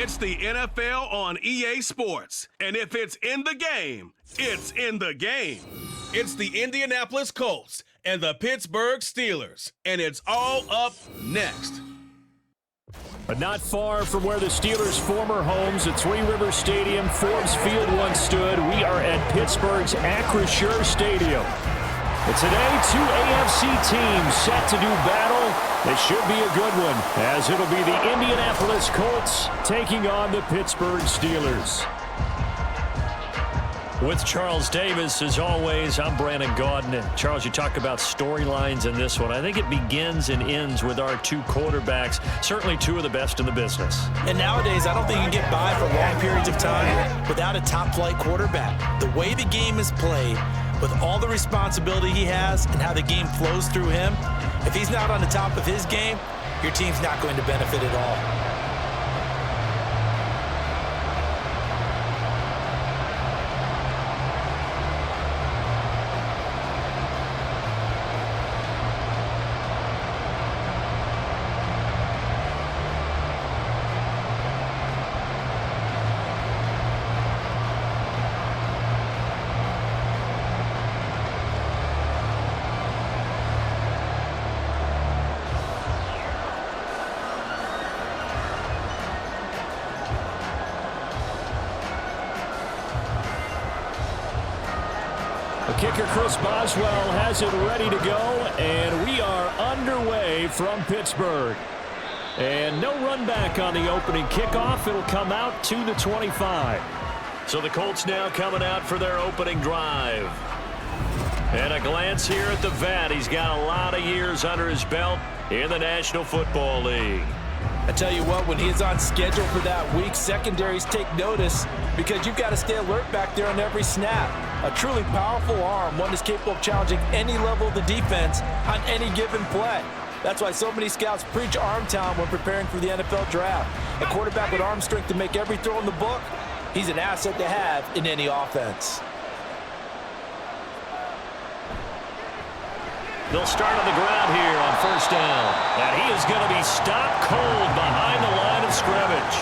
It's the NFL on EA Sports. And if it's in the game, it's in the game. It's the Indianapolis Colts and the Pittsburgh Steelers. And it's all up next. But not far from where the Steelers' former homes at Three Rivers Stadium, Forbes Field once stood, we are at Pittsburgh's Acrisure Stadium. And today, two AFC teams set to do battle. This should be a good one, as it'll be the Indianapolis Colts taking on the Pittsburgh Steelers. With Charles Davis, as always, I'm Brandon Gaudin. And Charles, you talk about storylines in this one. I think it begins and ends with our two quarterbacks, certainly two of the best in the business. And nowadays, I don't think you can get by for long periods of time without a top-flight quarterback. The way the game is played, with all the responsibility he has and how the game flows through him, if he's not on the top of his game, your team's not going to benefit at all. Kicker Chris Boswell has it ready to go, and we are underway from Pittsburgh. And no run back on the opening kickoff. It'll come out to the 25. So the Colts now coming out for their opening drive. And a glance here at the vet. He's got a lot of years under his belt in the National Football League. I tell you what, when he's on schedule for that week, secondaries take notice because you've got to stay alert back there on every snap. A truly powerful arm, one that's capable of challenging any level of the defense on any given play. That's why so many scouts preach arm talent when preparing for the NFL draft. A quarterback with arm strength to make every throw in the book, he's an asset to have in any offense. They'll start on the ground here on first down. And he is going to be stopped cold behind the line of scrimmage.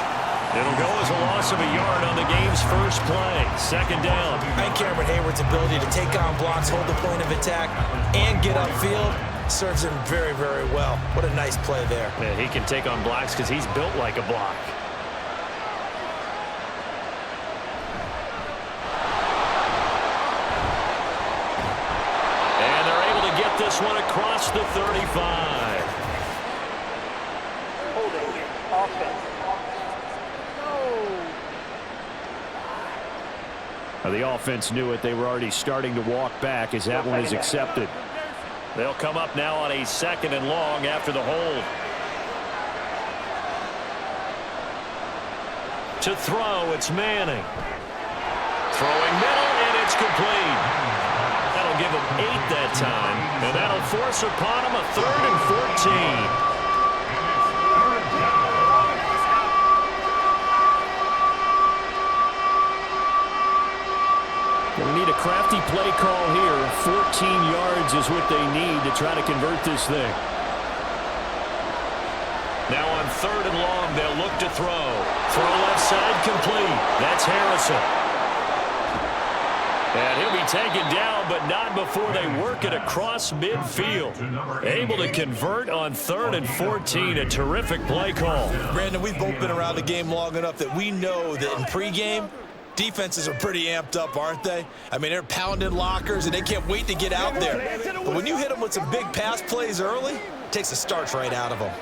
It'll go as a loss of a yard on the game's first play. Second down. And Cameron Hayward's ability to take on blocks, hold the point of attack, and get upfield serves him very, very well. What a nice play there. Yeah, he can take on blocks because he's built like a block. And they're able to get this one across the 35. Holding offense. The offense knew it. They were already starting to walk back as that one is accepted. They'll come up now on a second and long after the hold. To throw, it's Manning. Throwing middle, and it's complete. That'll give him 8 that time, and that'll force upon him a 3rd and 14. We need a crafty play call here. 14 yards is what they need to try to convert this thing. Now on 3rd and long, they'll look to throw. Throw left side complete. That's Harrison. And he'll be taken down, but not before they work it across midfield. Able to convert on 3rd and 14. A terrific play call. Brandon, we've both been around the game long enough that we know that in pregame, defenses are pretty amped up, aren't they? I mean, they're pounding lockers, and they can't wait to get out there. But when you hit them with some big pass plays early, it takes the starch right out of them.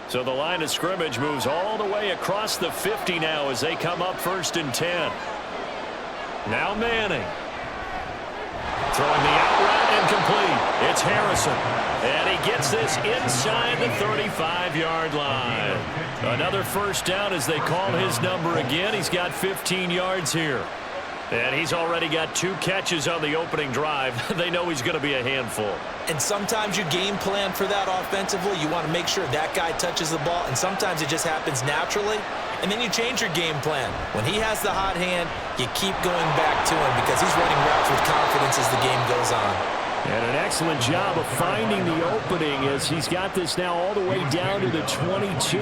So the line of scrimmage moves all the way across the 50 now as they come up 1st and 10. Now Manning. Throwing the out route and complete. It's Harrison. And he gets this inside the 35-yard line. Another first down as they call his number again. He's got 15 yards here. And he's already got 2 catches on the opening drive. They know he's going to be a handful. And sometimes you game plan for that offensively. You want to make sure that guy touches the ball, and sometimes it just happens naturally. And then you change your game plan. When he has the hot hand, you keep going back to him because he's running routes with confidence as the game goes on. And an excellent job of finding the opening as he's got this now all the way down to the 22.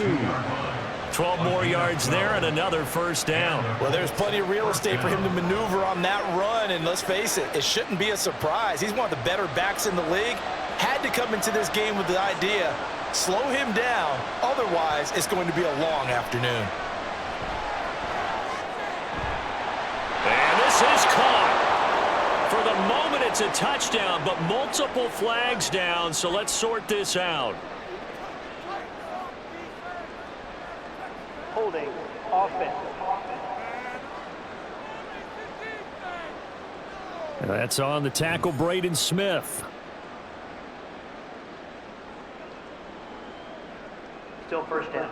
12 more yards there and another first down. Well, there's plenty of real estate for him to maneuver on that run, and let's face it, it shouldn't be a surprise. He's one of the better backs in the league. Had to come into this game with the idea, slow him down, otherwise it's going to be a long afternoon. And this is caught. For the moment, it's a touchdown, but multiple flags down, so let's sort this out. Holding offense. That's on the tackle, Braden Smith. Still first down.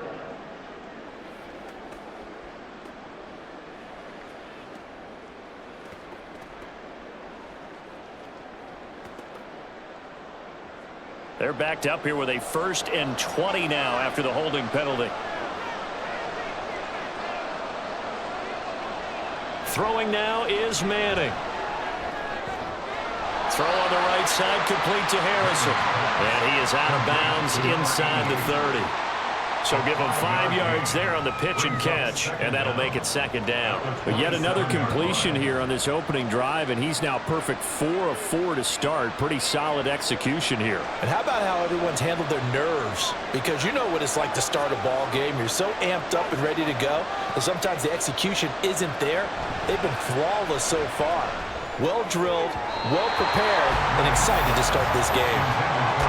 They're backed up here with a 1st and 20 now after the holding penalty. Throwing now is Manning. Throw on the right side, complete to Harrison. And he is out of bounds inside the 30. So give him 5 yards there on the pitch and catch, and that'll make it 2nd down. But yet another completion here on this opening drive, and he's now perfect 4 of 4 to start. Pretty solid execution here. And how about how everyone's handled their nerves? Because you know what it's like to start a ball game. You're so amped up and ready to go, and sometimes the execution isn't there. They've been flawless so far. Well drilled, well prepared, and excited to start this game.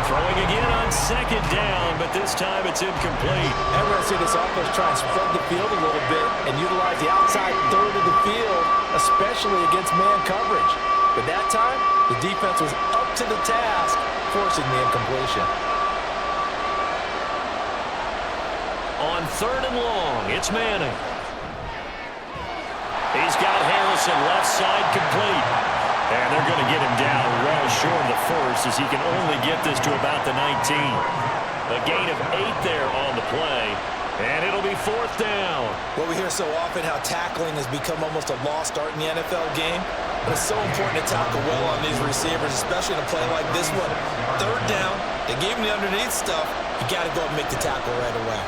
Throwing again on 2nd down, but this time it's incomplete. And we're going to see this offense try and spread the field a little bit and utilize the outside third of the field, especially against man coverage. But that time, the defense was up to the task, forcing the incompletion. On 3rd and long, it's Manning. He's got Harrison left side complete. And they're going to get him down well short of the 1st as he can only get this to about the 19. A gain of 8 there on the play. And it'll be 4th down. Well, we hear so often how tackling has become almost a lost art in the NFL game. But it's so important to tackle well on these receivers, especially in a play like this one. 3rd down, they gave him the underneath stuff. You got to go and make the tackle right away.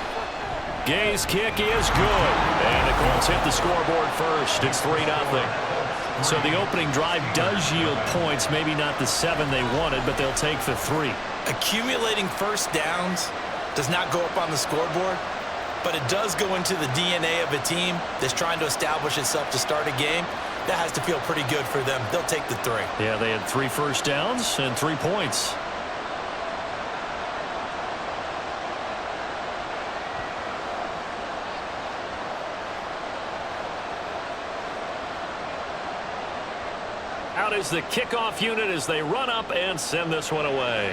Gay's kick is good. And the Colts hit the scoreboard first. It's 3-0. So the opening drive does yield points, maybe not the 7 they wanted, but they'll take the 3. Accumulating first downs does not go up on the scoreboard, but it does go into the DNA of a team that's trying to establish itself to start a game. That has to feel pretty good for them. They'll take the 3. Yeah, they had 3 first downs and 3 points. Out is the kickoff unit as they run up and send this one away.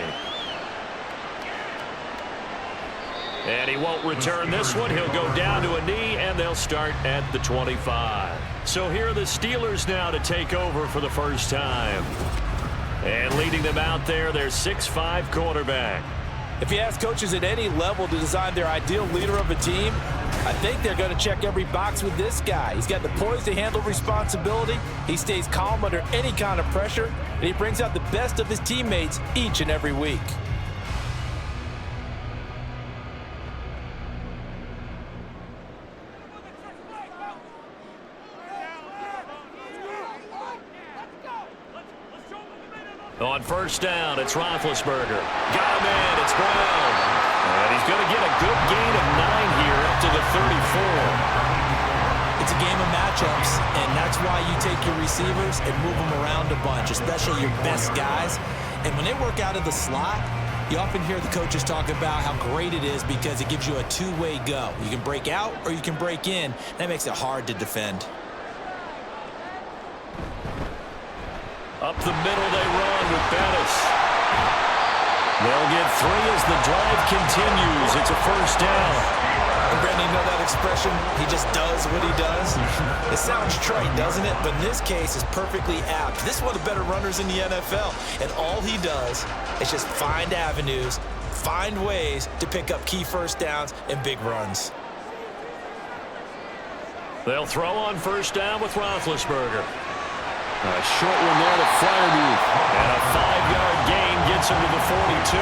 And he won't return this one. He'll go down to a knee, and they'll start at the 25. So here are the Steelers now to take over for the first time. And leading them out there, their 6'5" quarterback. If you ask coaches at any level to design their ideal leader of a team, I think they're going to check every box with this guy. He's got the poise to handle responsibility. He stays calm under any kind of pressure, and he brings out the best of his teammates each and every week. On first down, it's Roethlisberger. Got him in. It's Brown. And he's going to get a good gain of 9 here up to the 34. It's a game of matchups, and that's why you take your receivers and move them around a bunch, especially your best guys. And when they work out of the slot, you often hear the coaches talk about how great it is because it gives you a two-way go. You can break out or you can break in. That makes it hard to defend. Up the middle they run with Bettis. They'll get 3 as the drive continues. It's a first down. And Brandon, you know that expression? He just does what he does. It sounds trite, doesn't it? But in this case, it's perfectly apt. This is one of the better runners in the NFL. And all he does is just find avenues, find ways to pick up key first downs and big runs. They'll throw on first down with Roethlisberger. A short one there to Freiermuth. And a 5-yard gain gets him to the 42.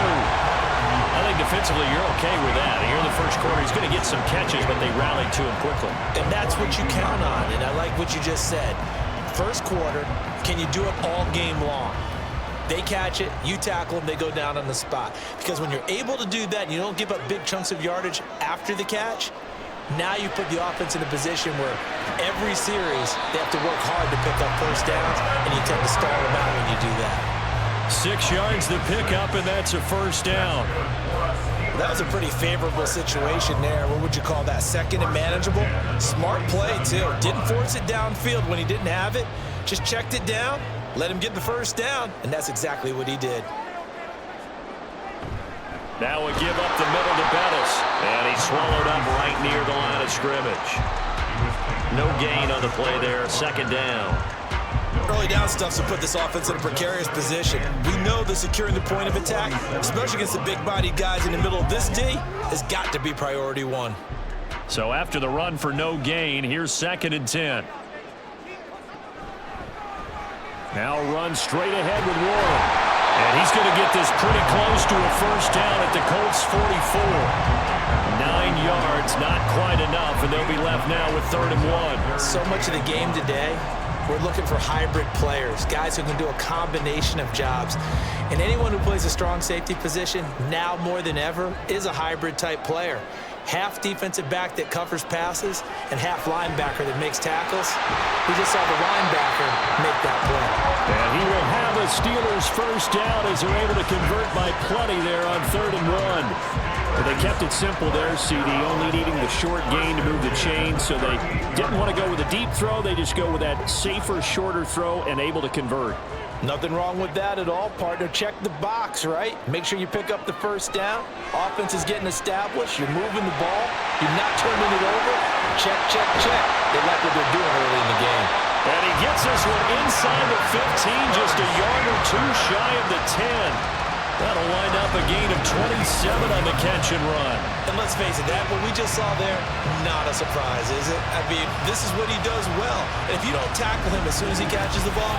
I think defensively you're okay with that. Here in the first quarter, he's going to get some catches, but they rallied to him quickly. And that's what you count on, and I like what you just said. First quarter, can you do it all game long? They catch it, you tackle them, they go down on the spot. Because when you're able to do that and you don't give up big chunks of yardage after the catch, now you put the offense in a position where every series they have to work hard to pick up first downs, and you tend to stall them out when you do that. 6 yards to pick up, and that's a first down. That was a pretty favorable situation there. What would you call that? Second and manageable? Smart play, too. Didn't force it downfield when he didn't have it. Just checked it down, let him get the first down, and that's exactly what he did. Now a give up the middle to Bettis, and he's swallowed up right near the line of scrimmage. No gain on the play there, second down. Early down stuff to put this offense in a precarious position. We know that securing the point of attack, especially against the big-bodied guys in the middle of this D, has got to be priority one. So after the run for no gain, here's 2nd and 10. Now run straight ahead with Warren. And he's going to get this pretty close to a first down at the Colts 44. 9 yards, not quite enough, and they'll be left now with 3rd and 1. So much of the game today, we're looking for hybrid players, guys who can do a combination of jobs. And anyone who plays a strong safety position, now more than ever, is a hybrid type player. Half defensive back that covers passes and half linebacker that makes tackles. We just saw the linebacker make that play. And he will have a Steelers first down as they're able to convert by plenty there on 3rd and 1. But they kept it simple there, CD, only needing the short gain to move the chain, so they didn't want to go with a deep throw. They just go with that safer, shorter throw and able to convert. Nothing wrong with that at all, partner. Check the box, right? Make sure you pick up the first down. Offense is getting established. You're moving the ball. You're not turning it over. Check, check, check. They like what they're doing early in the game. And he gets this one inside the 15, just a yard or two shy of the 10. That'll wind up a gain of 27 on the catch and run. And let's face it, that what we just saw there, not a surprise, is it? I mean, this is what he does well. And if you don't tackle him as soon as he catches the ball,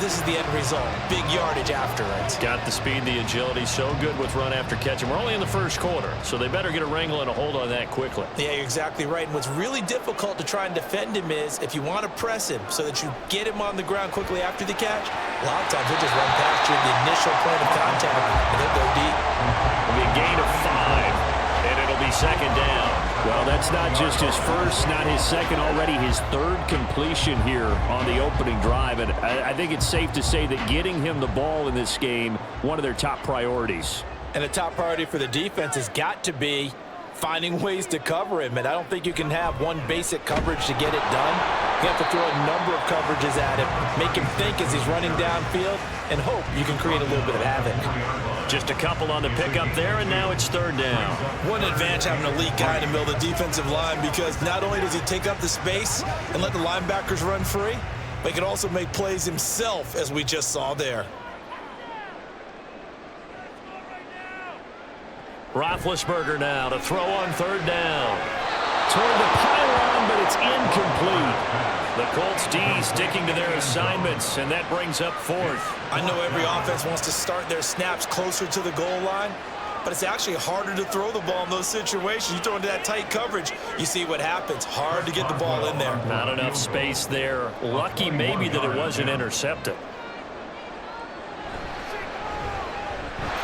this is the end result. Big yardage after it. Got the speed, the agility, so good with run after catch. And we're only in the first quarter, so they better get a wrangle and a hold on that quickly. Yeah, you're exactly right. And what's really difficult to try and defend him is if you want to press him so that you get him on the ground quickly after the catch, a lot of times he'll just run past you at the initial point of contact, and he'll go deep. It'll be a gain of 5, and it'll be second down. Well, that's not just his first, not his second, already his 3rd completion here on the opening drive. And I think it's safe to say that getting him the ball in this game, one of their top priorities. And the top priority for the defense has got to be finding ways to cover him. And I don't think you can have one basic coverage to get it done. You have to throw a number of coverages at him, make him think as he's running downfield, and hope you can create a little bit of havoc. Just a couple on the pickup there, and now it's 3rd down. What an advantage having an elite guy in the middle of the defensive line, because not only does he take up the space and let the linebackers run free, but he can also make plays himself, as we just saw there. Roethlisberger now to throw on 3rd down. Toward the pylon, but it's incomplete. The Colts D sticking to their assignments, and that brings up 4th. I know every offense wants to start their snaps closer to the goal line, but it's actually harder to throw the ball in those situations. You throw into that tight coverage, you see what happens. Hard to get the ball in there. Not enough space there. Lucky maybe that it wasn't intercepted.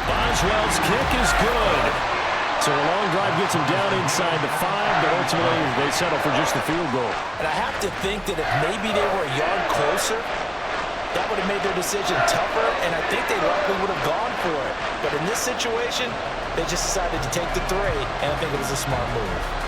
Boswell's kick is good. So a long drive gets him down inside the 5, but ultimately they settle for just the field goal. And I have to think that if maybe they were a yard closer, that would have made their decision tougher, and I think they likely would have gone for it. But in this situation, they just decided to take the 3, and I think it was a smart move.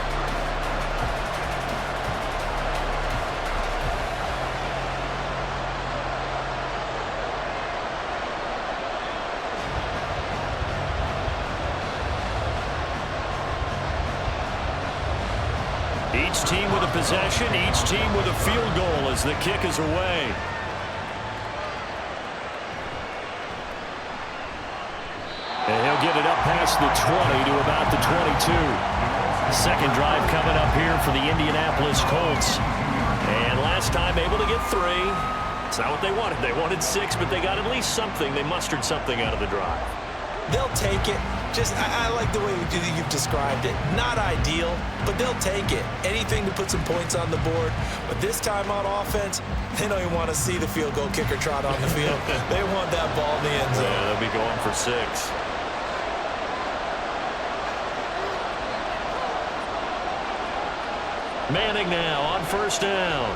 Each team with a possession, each team with a field goal as the kick is away. And he'll get it up past the 20 to about the 22. Second drive coming up here for the Indianapolis Colts. And last time able to get 3. It's not what they wanted. They wanted 6, but they got at least something. They mustered something out of the drive. They'll take it. I like the way you've described it. Not ideal, but they'll take it. Anything to put some points on the board. But this time on offense, they don't even want to see the field goal kicker trot on the field. They want that ball in the end zone. Yeah, they'll be going for 6. Manning now on first down.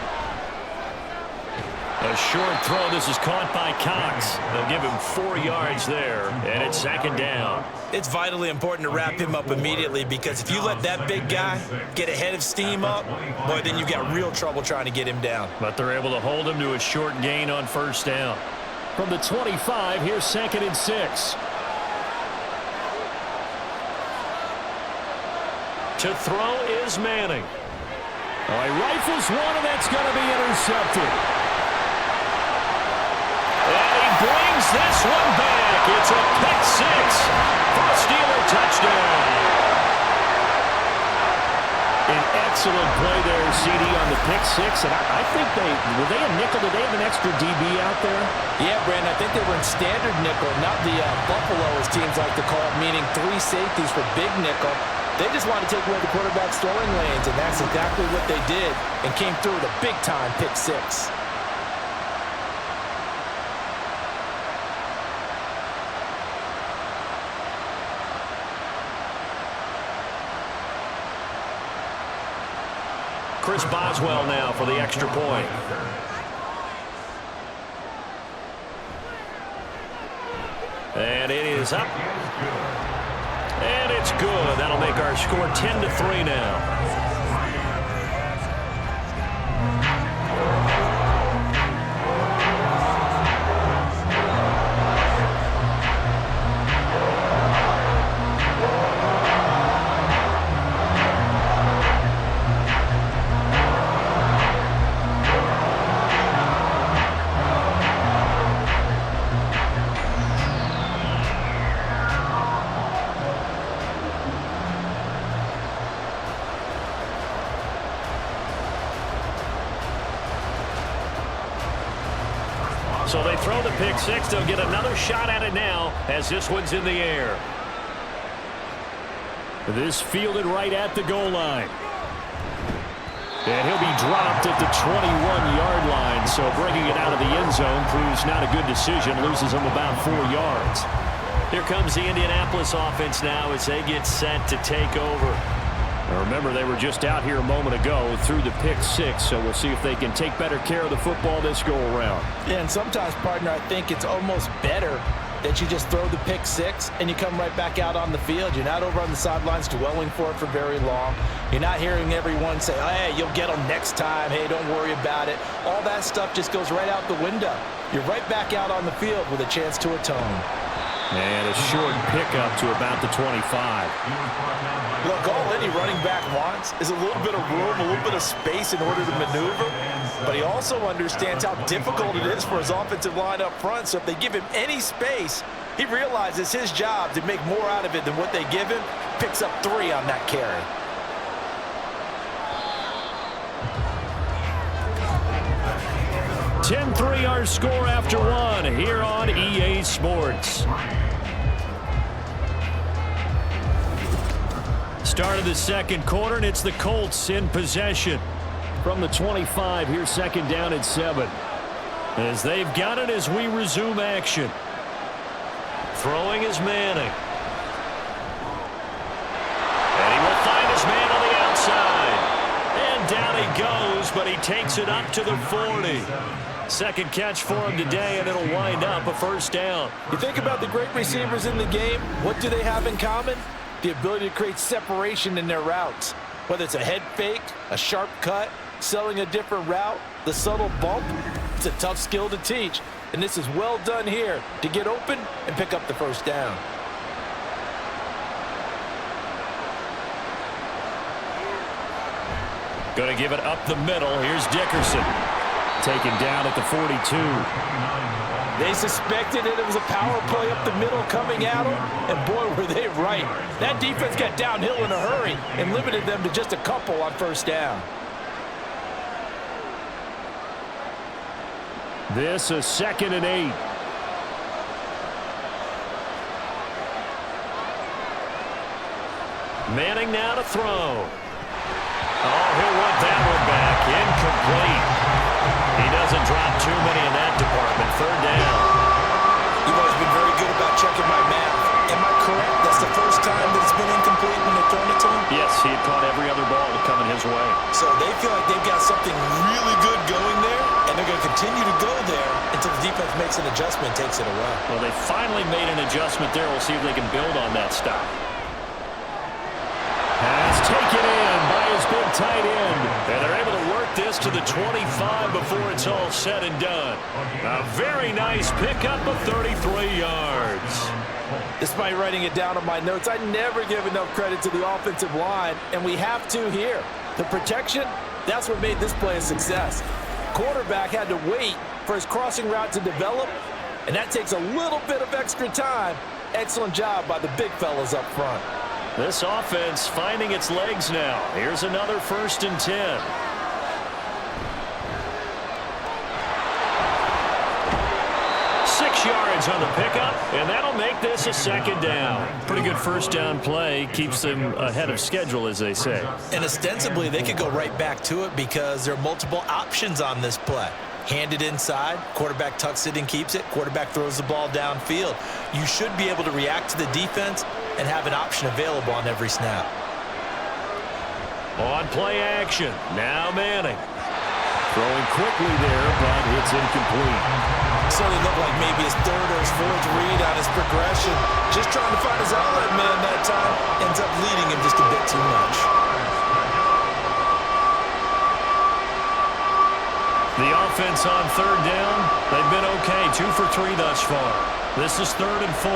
A short throw. This is caught by Cox. They'll give him 4 yards there, and it's second down. It's vitally important to wrap him up immediately, because if you let that big guy get a head of steam up, boy, then you've got real trouble trying to get him down. But they're able to hold him to a short gain on first down. From the 25, here's 2nd and 6. To throw is Manning. Oh, he rifles one, and that's going to be intercepted. And he brings this one back. It's a pick 6 for a Steeler touchdown. An excellent play there, CD, on the pick 6. And I think were they a nickel? Did they have an extra DB out there? Yeah, Brandon, I think they were in standard nickel, not the Buffalo, as teams like to call it, meaning 3 safeties for big nickel. They just want to take away the quarterback's throwing lanes, and that's exactly what they did, and came through with a big-time pick 6. Chris Boswell now for the extra point. And it is up. And it's good. That'll make our score 10-3 now. So they throw the pick 6. They'll get another shot at it now as this one's in the air. This fielded right at the goal line. And he'll be dropped at the 21-yard line. So bringing it out of the end zone proves not a good decision. Loses him about 4 yards. Here comes the Indianapolis offense now as they get set to take over. Now remember, they were just out here a moment ago through the pick 6, so we'll see if they can take better care of the football this go-around. Yeah, and sometimes, partner, I think it's almost better that you just throw the pick 6 and you come right back out on the field. You're not over on the sidelines dwelling for it for very long. You're not hearing everyone say, oh, hey, you'll get them next time. Hey, don't worry about it. All that stuff just goes right out the window. You're right back out on the field with a chance to atone. And a short pickup to about the 25. Look, all any running back wants is a little bit of room, a little bit of space in order to maneuver. But he also understands how difficult it is for his offensive line up front. So if they give him any space, he realizes his job to make more out of it than what they give him. Picks up 3 on that carry. (10-3) our score after 1 here on EA Sports. Start of the second quarter, and it's the Colts in possession. From the 25, here's second down and 7. As they've got it as we resume action. Throwing is Manning. And he will find his man on the outside. And down he goes, but he takes it up to the 40. Second catch for him today, and it'll wind up a first down. You think about the great receivers in the game, what do they have in common? The ability to create separation in their routes. Whether it's a head fake, a sharp cut, selling a different route, the subtle bump, it's a tough skill to teach. And this is well done here to get open and pick up the first down. Going to give it up the middle. Here's Dickerson. Taken down at the 42. They suspected it was a power play up the middle coming at them, and boy, were they right. That defense got downhill in a hurry and limited them to just a couple on first down. This is 2nd and 8. Manning now to throw. Oh, he'll want that one back. Incomplete. He doesn't drop too many in that department. Third down. You've always been very good about checking my math. Am I correct? That's the first time that it's been incomplete when they've thrown it to him? Yes, he had caught every other ball coming his way. So they feel like they've got something really good going there, and they're going to continue to go there until the defense makes an adjustment and takes it away. Well, they finally made an adjustment there. We'll see if they can build on that stop. Pass taken in by his big tight end. And they're able to work this to the 25 before it's all said and done. A very nice pickup of 33 yards. Despite writing it down on my notes, I never give enough credit to the offensive line, and we have to here. The protection, that's what made this play a success. Quarterback had to wait for his crossing route to develop, and that takes a little bit of extra time. Excellent job by the big fellas up front. This offense finding its legs now. Here's another 1st and 10. Yards on the pickup, and that'll make this a 2nd down. Pretty good first down play. Keeps them ahead of schedule, as they say. And ostensibly, they could go right back to it because there are multiple options on this play. Hand it inside, quarterback tucks it and keeps it, quarterback throws the ball downfield. You should be able to react to the defense and have an option available on every snap. On play action, now Manning. Throwing quickly there, but it's incomplete. Certainly looked like maybe his 3rd or his 4th read on his progression. Just trying to find his outlet man that time. Ends up leading him just a bit too much. The offense on 3rd down, they've been okay. 2 for 3 thus far. This is 3rd and 4.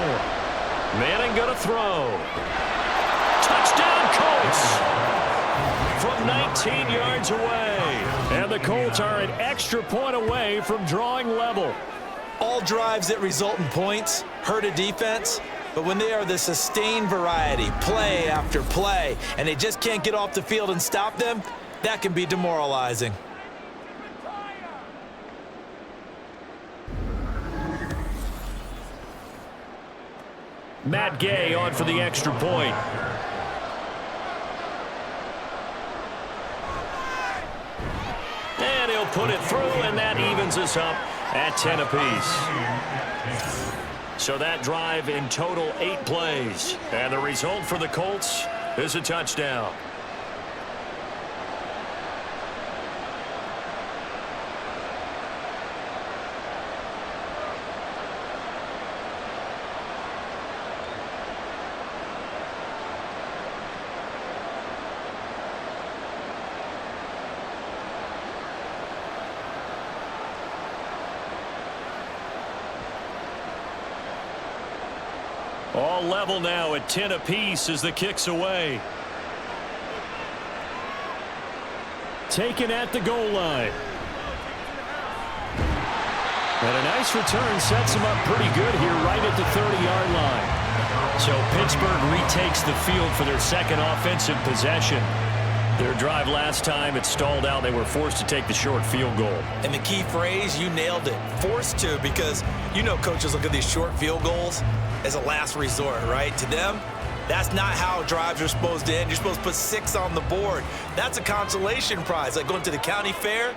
Manning going to throw. Touchdown, Colts! From 19 yards away. And the Colts are an extra point away from drawing level. All drives that result in points hurt a defense, but when they are the sustained variety, play after play, and they just can't get off the field and stop them, that can be demoralizing. Matt Gay on for the extra point. And he'll put it through, and that evens us up at 10 apiece. So that drive in total 8 plays. And the result for the Colts is a touchdown. All level now at 10 apiece as the kick's away. Taken at the goal line. And a nice return sets him up pretty good here right at the 30-yard line. So Pittsburgh retakes the field for their 2nd offensive possession. Their drive last time, it stalled out. They were forced to take the short field goal. And the key phrase, you nailed it. Forced to, because you know coaches look at these short field goals as a last resort, right? To them, that's not how drives are supposed to end. You're supposed to put 6 on the board. That's a consolation prize. Like going to the county fair,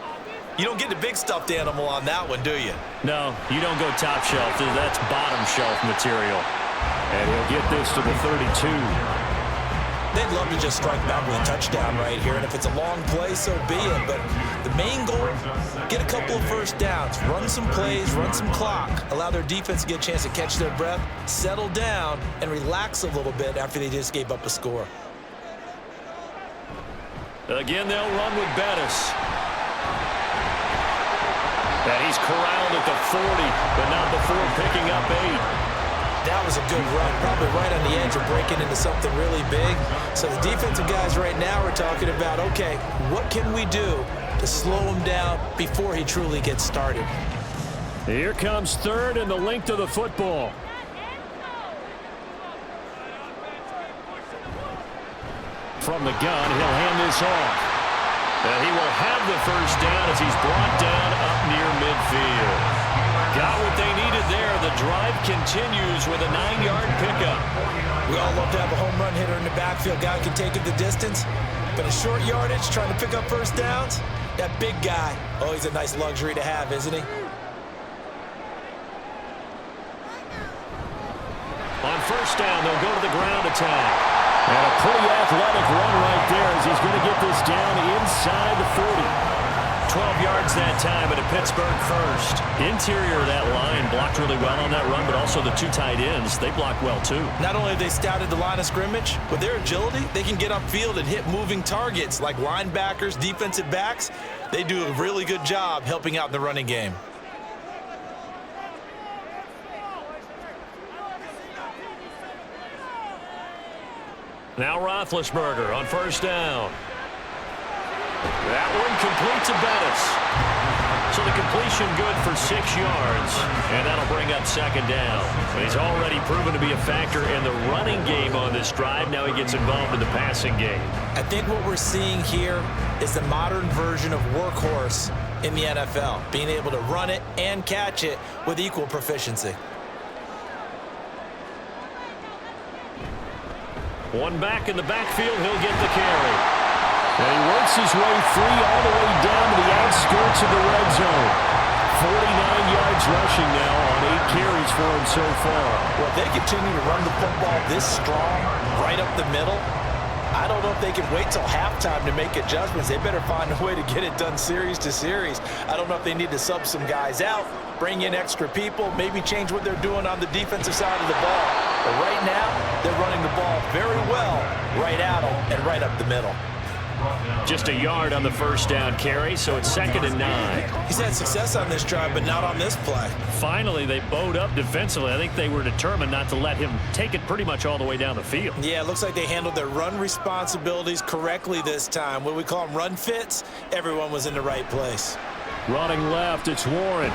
you don't get the big stuffed animal on that one, do you? No, you don't go top shelf. That's bottom shelf material. And he'll get this to the 32. They'd love to just strike back with a touchdown right here, and if it's a long play, so be it. But the main goal, get a couple of first downs, run some plays, run some clock, allow their defense to get a chance to catch their breath, settle down, and relax a little bit after they just gave up a score. Again, they'll run with Bettis. And he's corralled at the 40, but not before picking up 8. That was a good run, probably right on the edge of breaking into something really big. So the defensive guys right now are talking about, okay, what can we do to slow him down before he truly gets started? Here comes 3rd and the length of the football. From the gun, he'll hand this off. And he will have the first down as he's brought down up near midfield. Got what they needed there. The the drive continues with a 9-yard pickup. We all love to have a home run hitter in the backfield. Guy can take it the distance. But a short yardage, trying to pick up first downs, that big guy, oh, he's a nice luxury to have, isn't he? On first down, they'll go to the ground attack. And a pretty athletic run right there as he's going to get this down inside the 40. 12 yards that time, and a Pittsburgh first. Interior of that line blocked really well on that run, but also the two tight ends, they blocked well too. Not only have they scouted the line of scrimmage, with their agility, they can get upfield and hit moving targets like linebackers, defensive backs. They do a really good job helping out in the running game. Now Roethlisberger on first down. That one complete to Bettis. So the completion good for 6 yards, and that'll bring up second down. He's already proven to be a factor in the running game on this drive. Now he gets involved in the passing game. I think what we're seeing here is the modern version of workhorse in the NFL, being able to run it and catch it with equal proficiency. One back in the backfield, he'll get the carry. And he works his way free all the way down to the outskirts of the red zone. 49 yards rushing now on 8 carries for him so far. Well, if they continue to run the football this strong, right up the middle, I don't know if they can wait till halftime to make adjustments. They better find a way to get it done series to series. I don't know if they need to sub some guys out, bring in extra people, maybe change what they're doing on the defensive side of the ball. But right now, they're running the ball very well right at them and right up the middle. Just a yard on the first down carry, so it's 2nd and 9. He's had success on this drive, but not on this play. Finally, they bowed up defensively. I think they were determined not to let him take it pretty much all the way down the field. Yeah, it looks like they handled their run responsibilities correctly this time. What we call them run fits, everyone was in the right place. Running left, it's Warren.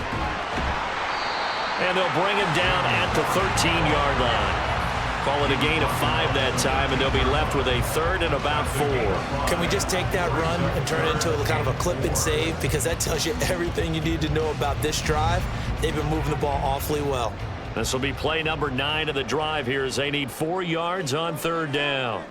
And they'll bring him down at the 13-yard line. Call it a gain of 5 that time, and they'll be left with a 3rd and about 4. Can we just take that run and turn it into a kind of a clip and save? Because that tells you everything you need to know about this drive. They've been moving the ball awfully well. This will be play number 9 of the drive here as they need 4 yards on 3rd down.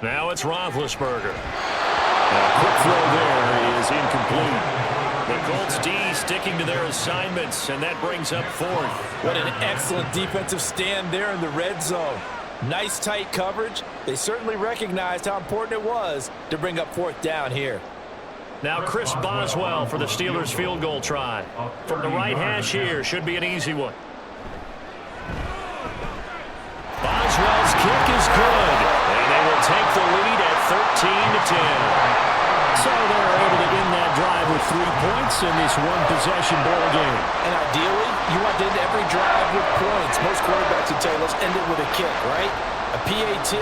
Now it's Roethlisberger. A quick throw there is incomplete. The Colts D sticking to their assignments, and that brings up 4th. What an excellent defensive stand there in the red zone. Nice tight coverage. They certainly recognized how important it was to bring up 4th down here. Now Chris Boswell for the Steelers field goal try. From the right hash here, should be an easy one. Boswell's kick is good, and they will take the lead at 13-10. So they're able to end that drive with 3 points in this one-possession ball game. And ideally, you want to end every drive with points. Most quarterbacks would tell you, let's end it with a kick, right? A PAT,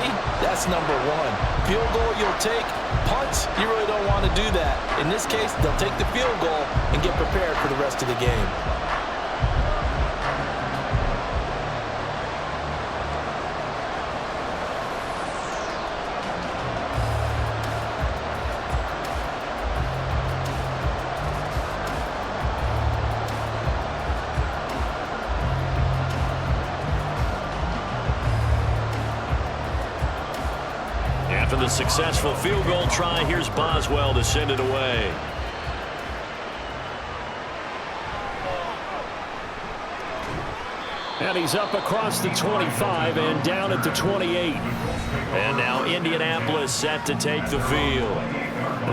that's number 1. Field goal, you'll take. Punts, you really don't want to do that. In this case, they'll take the field goal and get prepared for the rest of the game. After the successful field goal try, here's Boswell to send it away. And he's up across the 25 and down at the 28. And now Indianapolis set to take the field.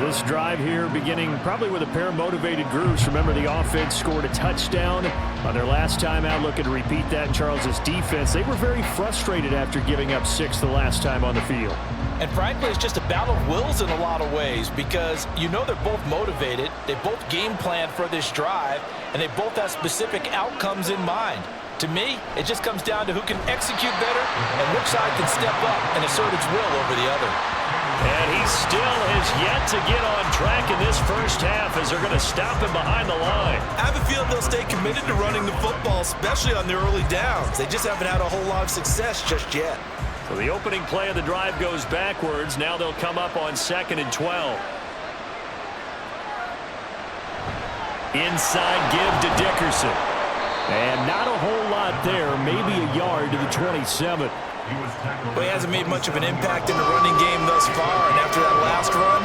This drive here beginning probably with a pair of motivated groups. Remember, the offense scored a touchdown on their last time out. Looking to repeat that in Charles' defense. They were very frustrated after giving up 6 the last time on the field. And frankly, it's just a battle of wills in a lot of ways because you know they're both motivated, they both game plan for this drive, and they both have specific outcomes in mind. To me, it just comes down to who can execute better and which side can step up and assert its will over the other. And he still has yet to get on track in this first half as they're going to stop him behind the line. I have a feeling they'll stay committed to running the football, especially on their early downs. They just haven't had a whole lot of success just yet. So the opening play of the drive goes backwards. Now they'll come up on 2nd and 12. Inside give to Dickerson. And not a whole lot there, maybe a yard to the 27. Well, he hasn't made much of an impact in the running game thus far, and after that last run,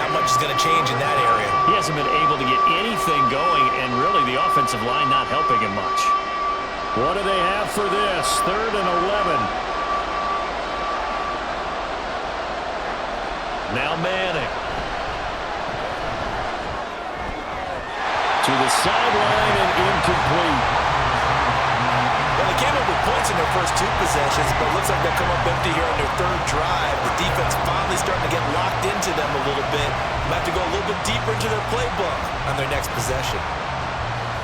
not much is going to change in that area. He hasn't been able to get anything going, and really the offensive line not helping him much. What do they have for this? 3rd and 11. Now Manning. To the sideline and incomplete. Well, they came up with points in their first 2 possessions, but it looks like they'll come up empty here on their 3rd drive. The defense finally starting to get locked into them a little bit. Might have to go a little bit deeper into their playbook on their next possession.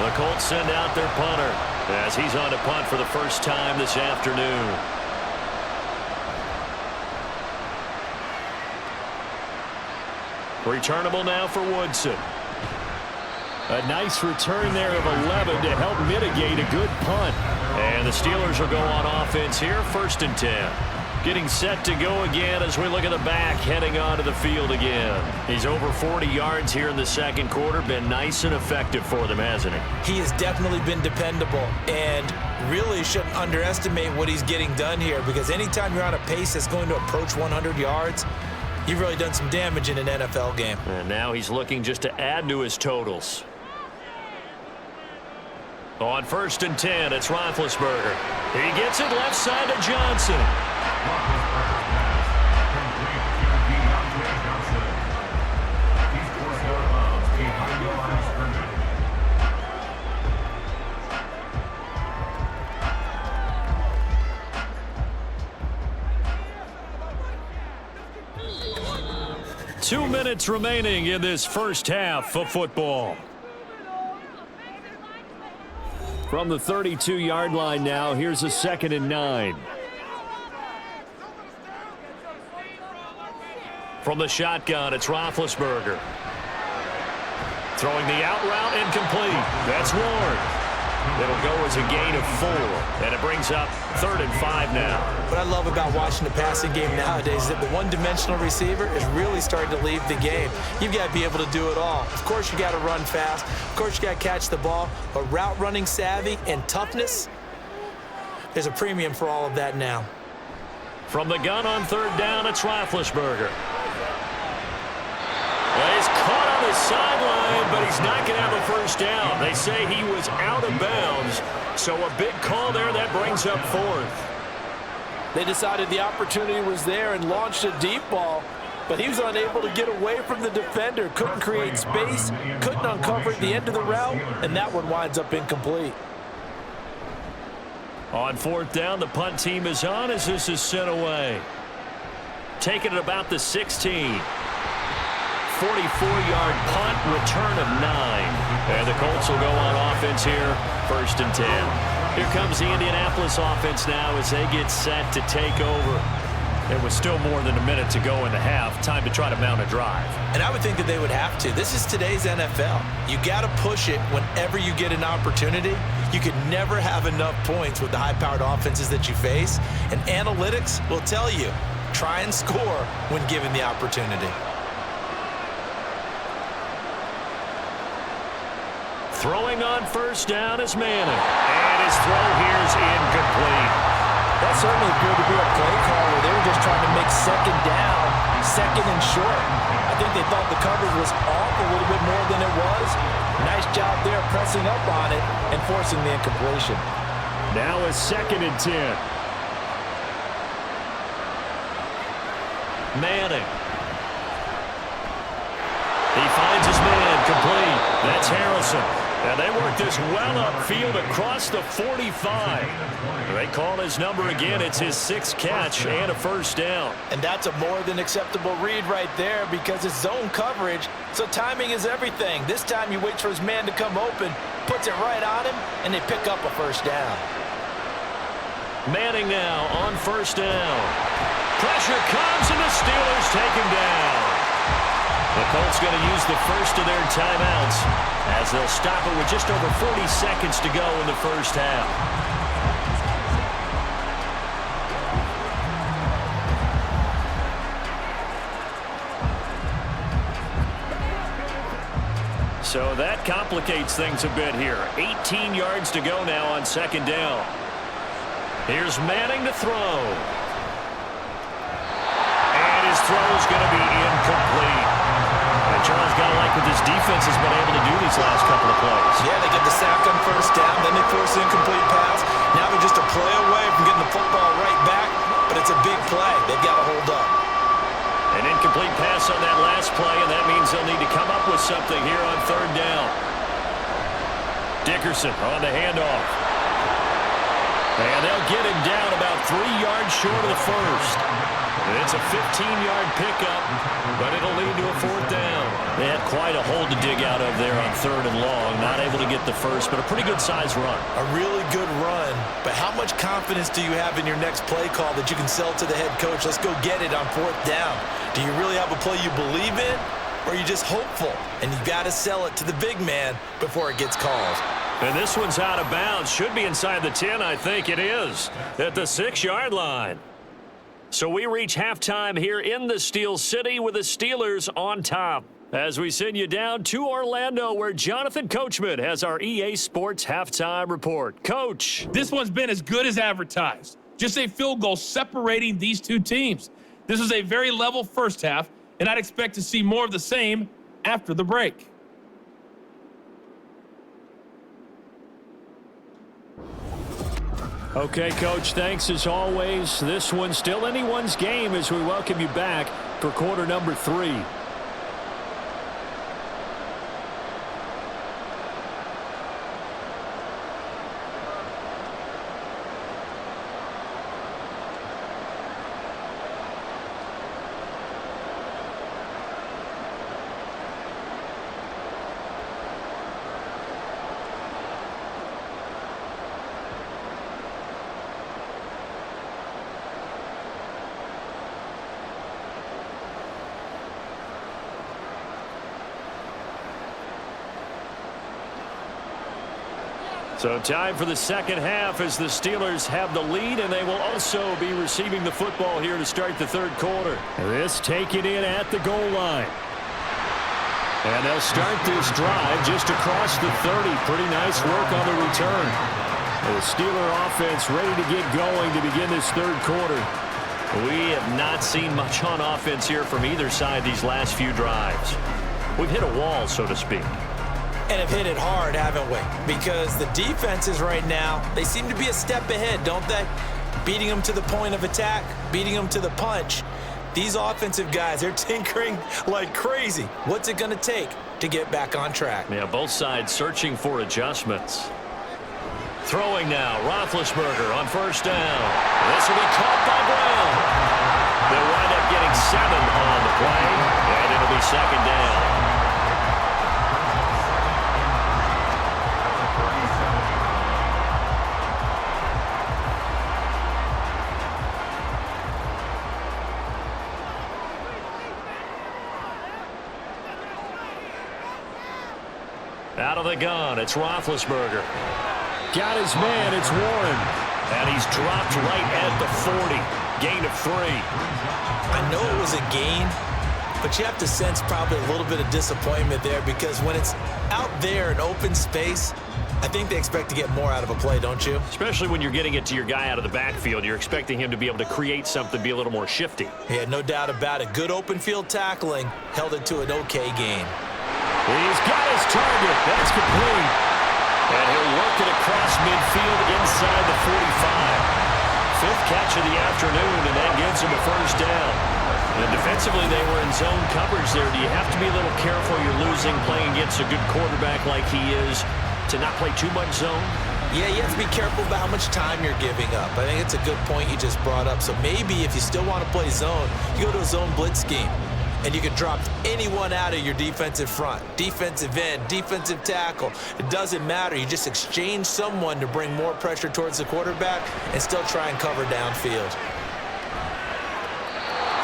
The Colts send out their punter as he's on to punt for the first time this afternoon. Returnable now for Woodson. A nice return there of 11 to help mitigate a good punt. And the Steelers will go on offense here, 1st and 10. Getting set to go again as we look at the back, heading onto the field again. He's over 40 yards here in the 2nd quarter. Been nice and effective for them, hasn't he? He has definitely been dependable, and really shouldn't underestimate what he's getting done here, because anytime you're on a pace that's going to approach 100 yards, you've really done some damage in an NFL game. And now he's looking just to add to his totals. On 1st and 10, it's Roethlisberger. He gets it left side to Johnson. Two minutes remaining in this first half of football. From the 32-yard line now, here's a 2nd and 9. From the shotgun, it's Roethlisberger. Throwing the out route incomplete. That's Ward. It'll go as a gain of 4, and it brings up 3rd and 5 now. What I love about watching the passing game nowadays is that the one-dimensional receiver is really starting to leave the game. You've got to be able to do it all. Of course, you got to run fast. Of course, you got to catch the ball. But route running savvy and toughness, there's a premium for all of that now. From the gun on 3rd down, it's Roethlisberger. Well, he's caught on his sideline, but he's not going to have a first down. They say he was out of bounds, so a big call there that brings up 4th. They decided the opportunity was there and launched a deep ball, but he was unable to get away from the defender. Couldn't create space, couldn't uncover at the end of the route, and that one winds up incomplete. On 4th down, the punt team is on as this is sent away. Taking it about the 16. 44-yard punt, return of 9. And the Colts will go on offense here, 1st and 10. Here comes the Indianapolis offense now as they get set to take over. There was still more than a minute to go in the half. Time to try to mount a drive. And I would think that they would have to. This is today's NFL. You got to push it whenever you get an opportunity. You could never have enough points with the high-powered offenses that you face. And analytics will tell you, try and score when given the opportunity. Throwing on 1st down is Manning. And his throw here is incomplete. That certainly appeared to be a play call where they were just trying to make 2nd down, 2nd and short. I think they thought the coverage was off a little bit more than it was. Nice job there pressing up on it and forcing the incompletion. Now a 2nd and 10. Manning. He finds his man complete. That's Harrison. And they work this well upfield across the 45. They call his number again. It's his 6th catch and a first down. And that's a more than acceptable read right there because it's zone coverage, so timing is everything. This time he waits for his man to come open, puts it right on him, and they pick up a first down. Manning now on 1st down. Pressure comes, and the Steelers take him down. The Colts going to use the first of their timeouts as they'll stop it with just over 40 seconds to go in the first half. So that complicates things a bit here. 18 yards to go now on second down. Here's Manning to throw. And his throw is going to be incomplete. And Charles, got to like what this defense has been able to do these last couple of plays. Yeah, they get the sack on first down, then they force an incomplete pass. Now they're just a play away from getting the football right back, but it's a big play. They've got to hold up. An incomplete pass on that last play, and that means they'll need to come up with something here on third down. Dickerson on the handoff. And they'll get him down about 3 yards short of the first. It's a 15-yard pickup, but it'll lead to a fourth down. They had quite a hole to dig out of there on third and long. Not able to get the first, but a pretty good-sized run. A really good run, but how much confidence do you have in your next play call that you can sell to the head coach? Let's go get it on fourth down. Do you really have a play you believe in, or are you just hopeful? And you got to sell it to the big man before it gets called. And this one's out of bounds. Should be inside the 10, I think it is, at the 6-yard line. So we reach halftime here in the Steel City with the Steelers on top. As we send you down to Orlando, where Jonathan Coachman has our EA Sports halftime report. Coach. This one's been as good as advertised. Just a field goal separating these two teams. This was a very level first half, and I'd expect to see more of the same after the break. Okay, Coach, thanks as always. This one's still anyone's game as we welcome you back for quarter number 3. So time for the second half as the Steelers have the lead, and they will also be receiving the football here to start the third quarter. This taken in at the goal line. And they'll start this drive just across the 30. Pretty nice work on the return. The Steeler offense ready to get going to begin this third quarter. We have not seen much on offense here from either side these last few drives. We've hit a wall, so to speak. And have hit it hard, haven't we? Because the defenses right now, they seem to be a step ahead, don't they? Beating them to the point of attack, beating them to the punch. These offensive guys, they're tinkering like crazy. What's it going to take to get back on track? Yeah, both sides searching for adjustments. Throwing now, Roethlisberger on first down. This will be caught by Brown. They'll wind up getting 7 on the play, and it'll be second down. Out of the gun, it's Roethlisberger. Got his man, it's Warren. And he's dropped right at the 40. Gain of 3. I know it was a gain, but you have to sense probably a little bit of disappointment there because when it's out there in open space, I think they expect to get more out of a play, don't you? Especially when you're getting it to your guy out of the backfield. You're expecting him to be able to create something, be a little more shifty. Yeah, no doubt about it. Good open field tackling held it to an okay gain. He's got his target. That's complete. And he'll work it across midfield inside the 45. 5th catch of the afternoon, and that gives him a first down. And defensively, they were in zone coverage there. Do you have to be a little careful? You're losing, playing against a good quarterback like he is, to not play too much zone? Yeah, you have to be careful about how much time you're giving up. I think it's a good point you just brought up. So maybe if you still want to play zone, you go to a zone blitz scheme. And you can drop anyone out of your defensive front. Defensive end, defensive tackle. It doesn't matter. You just exchange someone to bring more pressure towards the quarterback and still try and cover downfield.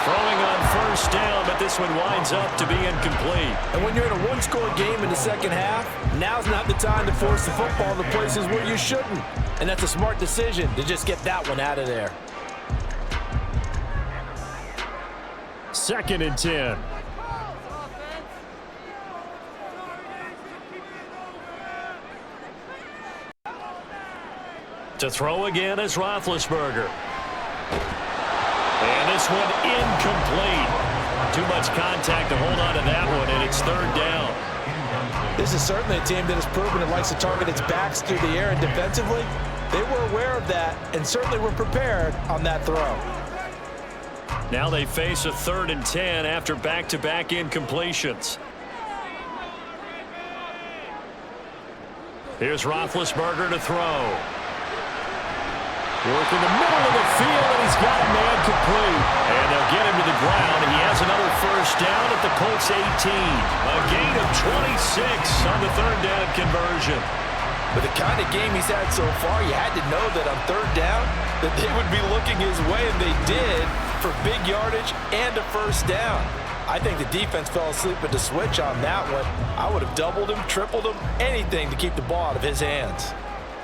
Throwing on first down, but this one winds up to be incomplete. And when you're in a one-score game in the second half, now's not the time to force the football in the places where you shouldn't. And that's a smart decision to just get that one out of there. 2nd and 10. To throw again is Roethlisberger. And this one incomplete. Too much contact to hold on to that one, and it's third down. This is certainly a team that has proven it likes to target its backs through the air, and defensively, they were aware of that and certainly were prepared on that throw. Now they face a 3rd and 10 after back-to-back incompletions. Here's Roethlisberger to throw. Work in the middle of the field, and he's got a man complete. And they'll get him to the ground. He has another first down at the Colts 18. A gain of 26 on the 3rd down conversion. With the kind of game he's had so far, you had to know that on 3rd down that they would be looking his way, and they did, for big yardage and a first down. I think the defense fell asleep at the switch on that one. I would have doubled him, tripled him, anything to keep the ball out of his hands.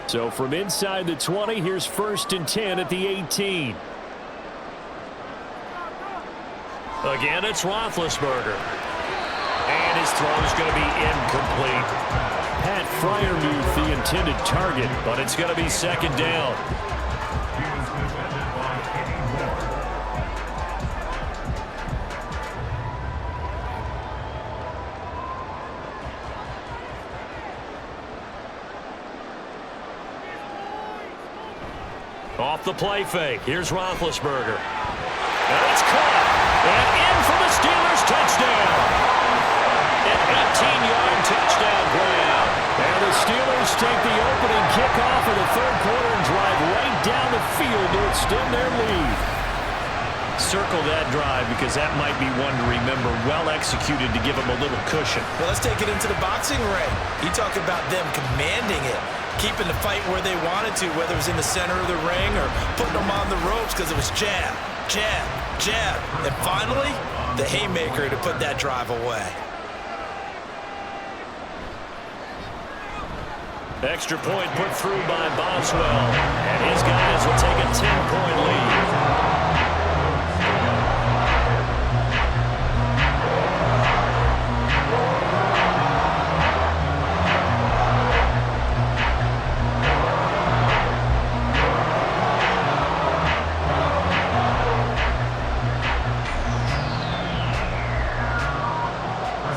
So from inside the 20, here's 1st and 10 at the 18. Again, it's Roethlisberger. And his throw's going to be incomplete. Pat Freiermuth, the intended target, but it's going to be 2nd down. Off the play fake. Here's Roethlisberger. And it's caught. And in for the Steelers touchdown. An 18-yard touchdown grab. And the Steelers take the opening kickoff of the 3rd quarter and drive right down the field to extend their lead. Circle that drive because that might be one to remember. Well executed to give them a little cushion. Well, let's take it into the boxing ring. You talk about them commanding it, keeping the fight where they wanted to, whether it was in the center of the ring or putting them on the ropes because it was jab, jab, jab. And finally, the haymaker to put that drive away. Extra point put through by Boswell. And his guys will take a 10-point lead.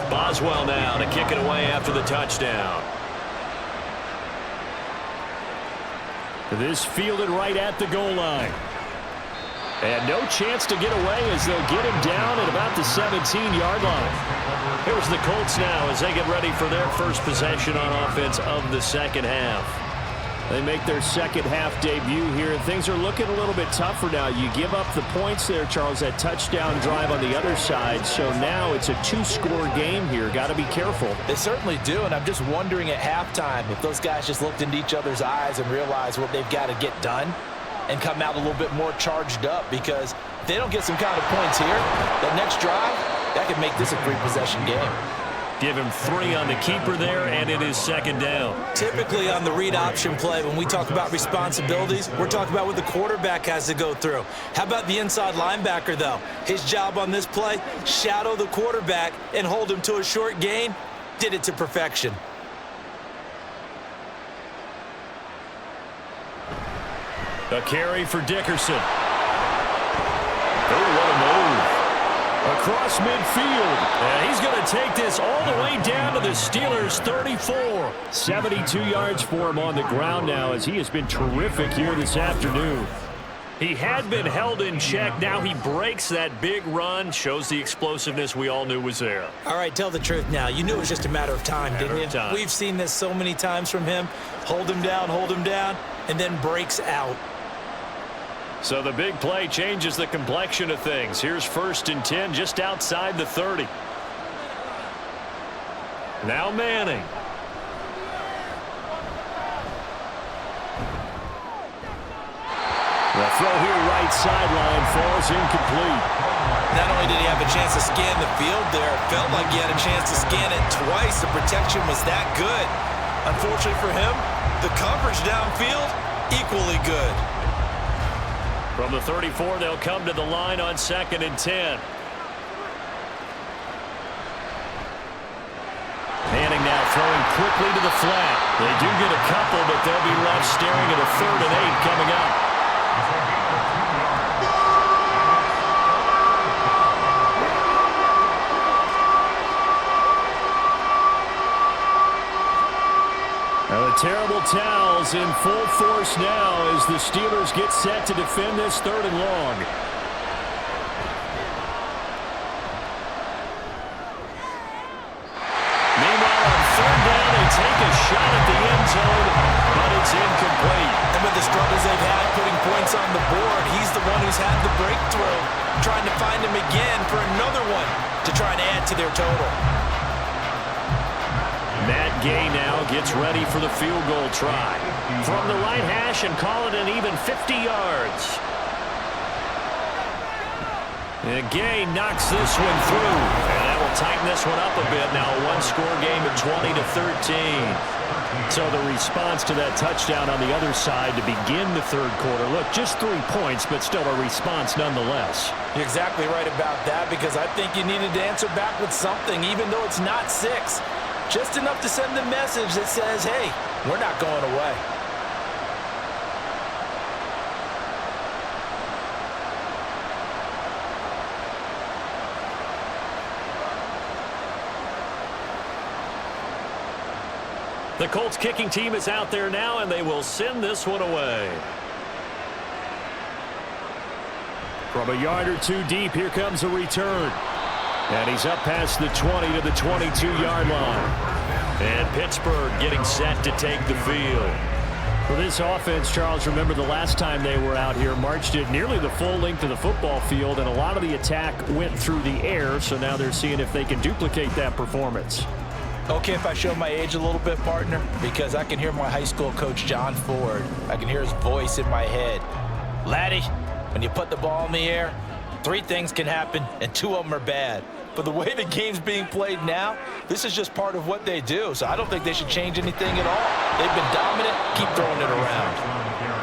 Boswell now to kick it away after the touchdown. This fielded right at the goal line. And no chance to get away as they'll get him down at about the 17-yard line. Here's the Colts now as they get ready for their first possession on offense of the 2nd half. They make their 2nd half debut here, and things are looking a little bit tougher now. You give up the points there, Charles, that touchdown drive on the other side. So now it's a 2-score game here. Got to be careful. They certainly do, and I'm just wondering at halftime if those guys just looked into each other's eyes and realized what they've got to get done and come out a little bit more charged up, because if they don't get some kind of points here, that next drive, that could make this a 3-possession game. Give him 3 on the keeper there, and it is 2nd down. Typically on the read option play, when we talk about responsibilities, we're talking about what the quarterback has to go through. How about the inside linebacker, though? His job on this play, shadow the quarterback and hold him to a short gain. Did it to perfection. A carry for Dickerson. Oh, what a move. Across midfield. And he's going to take this all the way down to the Steelers' 34. 72 yards for him on the ground now, as he has been terrific here this afternoon. He had been held in check. Now he breaks that big run. Shows the explosiveness we all knew was there. All right, tell the truth now. You knew it was just a matter of time, didn't you? We've seen this so many times from him. Hold him down, and then breaks out. So the big play changes the complexion of things. Here's 1st and 10 just outside the 30. Now Manning. The throw here right sideline falls incomplete. Not only did he have a chance to scan the field there, it felt like he had a chance to scan it twice. The protection was that good. Unfortunately for him, the coverage downfield, equally good. From the 34, they'll come to the line on 2nd and 10. Manning now throwing quickly to the flat. They do get a couple, but they'll be left staring at a 3rd and 8 Terrible towels in full force now as the Steelers get set to defend this 3rd and long. Meanwhile, on 3rd down, they take a shot at the end zone, but it's incomplete. And with the struggles they've had putting points on the board, he's the one who's had the breakthrough, trying to find him again for another one to try and add to their total. Matt Gay now gets ready for the field goal try. From the right hash and call it an even 50 yards. And Gay knocks this one through. And that will tighten this one up a bit. Now a one-score game at 20-13. So the response to that touchdown on the other side to begin the 3rd quarter. Look, just 3 points, but still a response nonetheless. You're exactly right about that, because I think you needed to answer back with something, even though it's not 6. Just enough to send a message that says, hey, we're not going away. The Colts kicking team is out there now, and they will send this one away. From a yard or 2 deep, here comes a return. And he's up past the 20 to the 22-yard line. And Pittsburgh getting set to take the field. For this offense, Charles, remember the last time they were out here, marched it nearly the full length of the football field, and a lot of the attack went through the air, so now they're seeing if they can duplicate that performance. Okay, if I show my age a little bit, partner, because I can hear my high school coach, John Ford. I can hear his voice in my head. Laddie, when you put the ball in the air, 3 things can happen, and 2 of them are bad. But the way the game's being played now, this is just part of what they do. So I don't think they should change anything at all. They've been dominant. Keep throwing it around.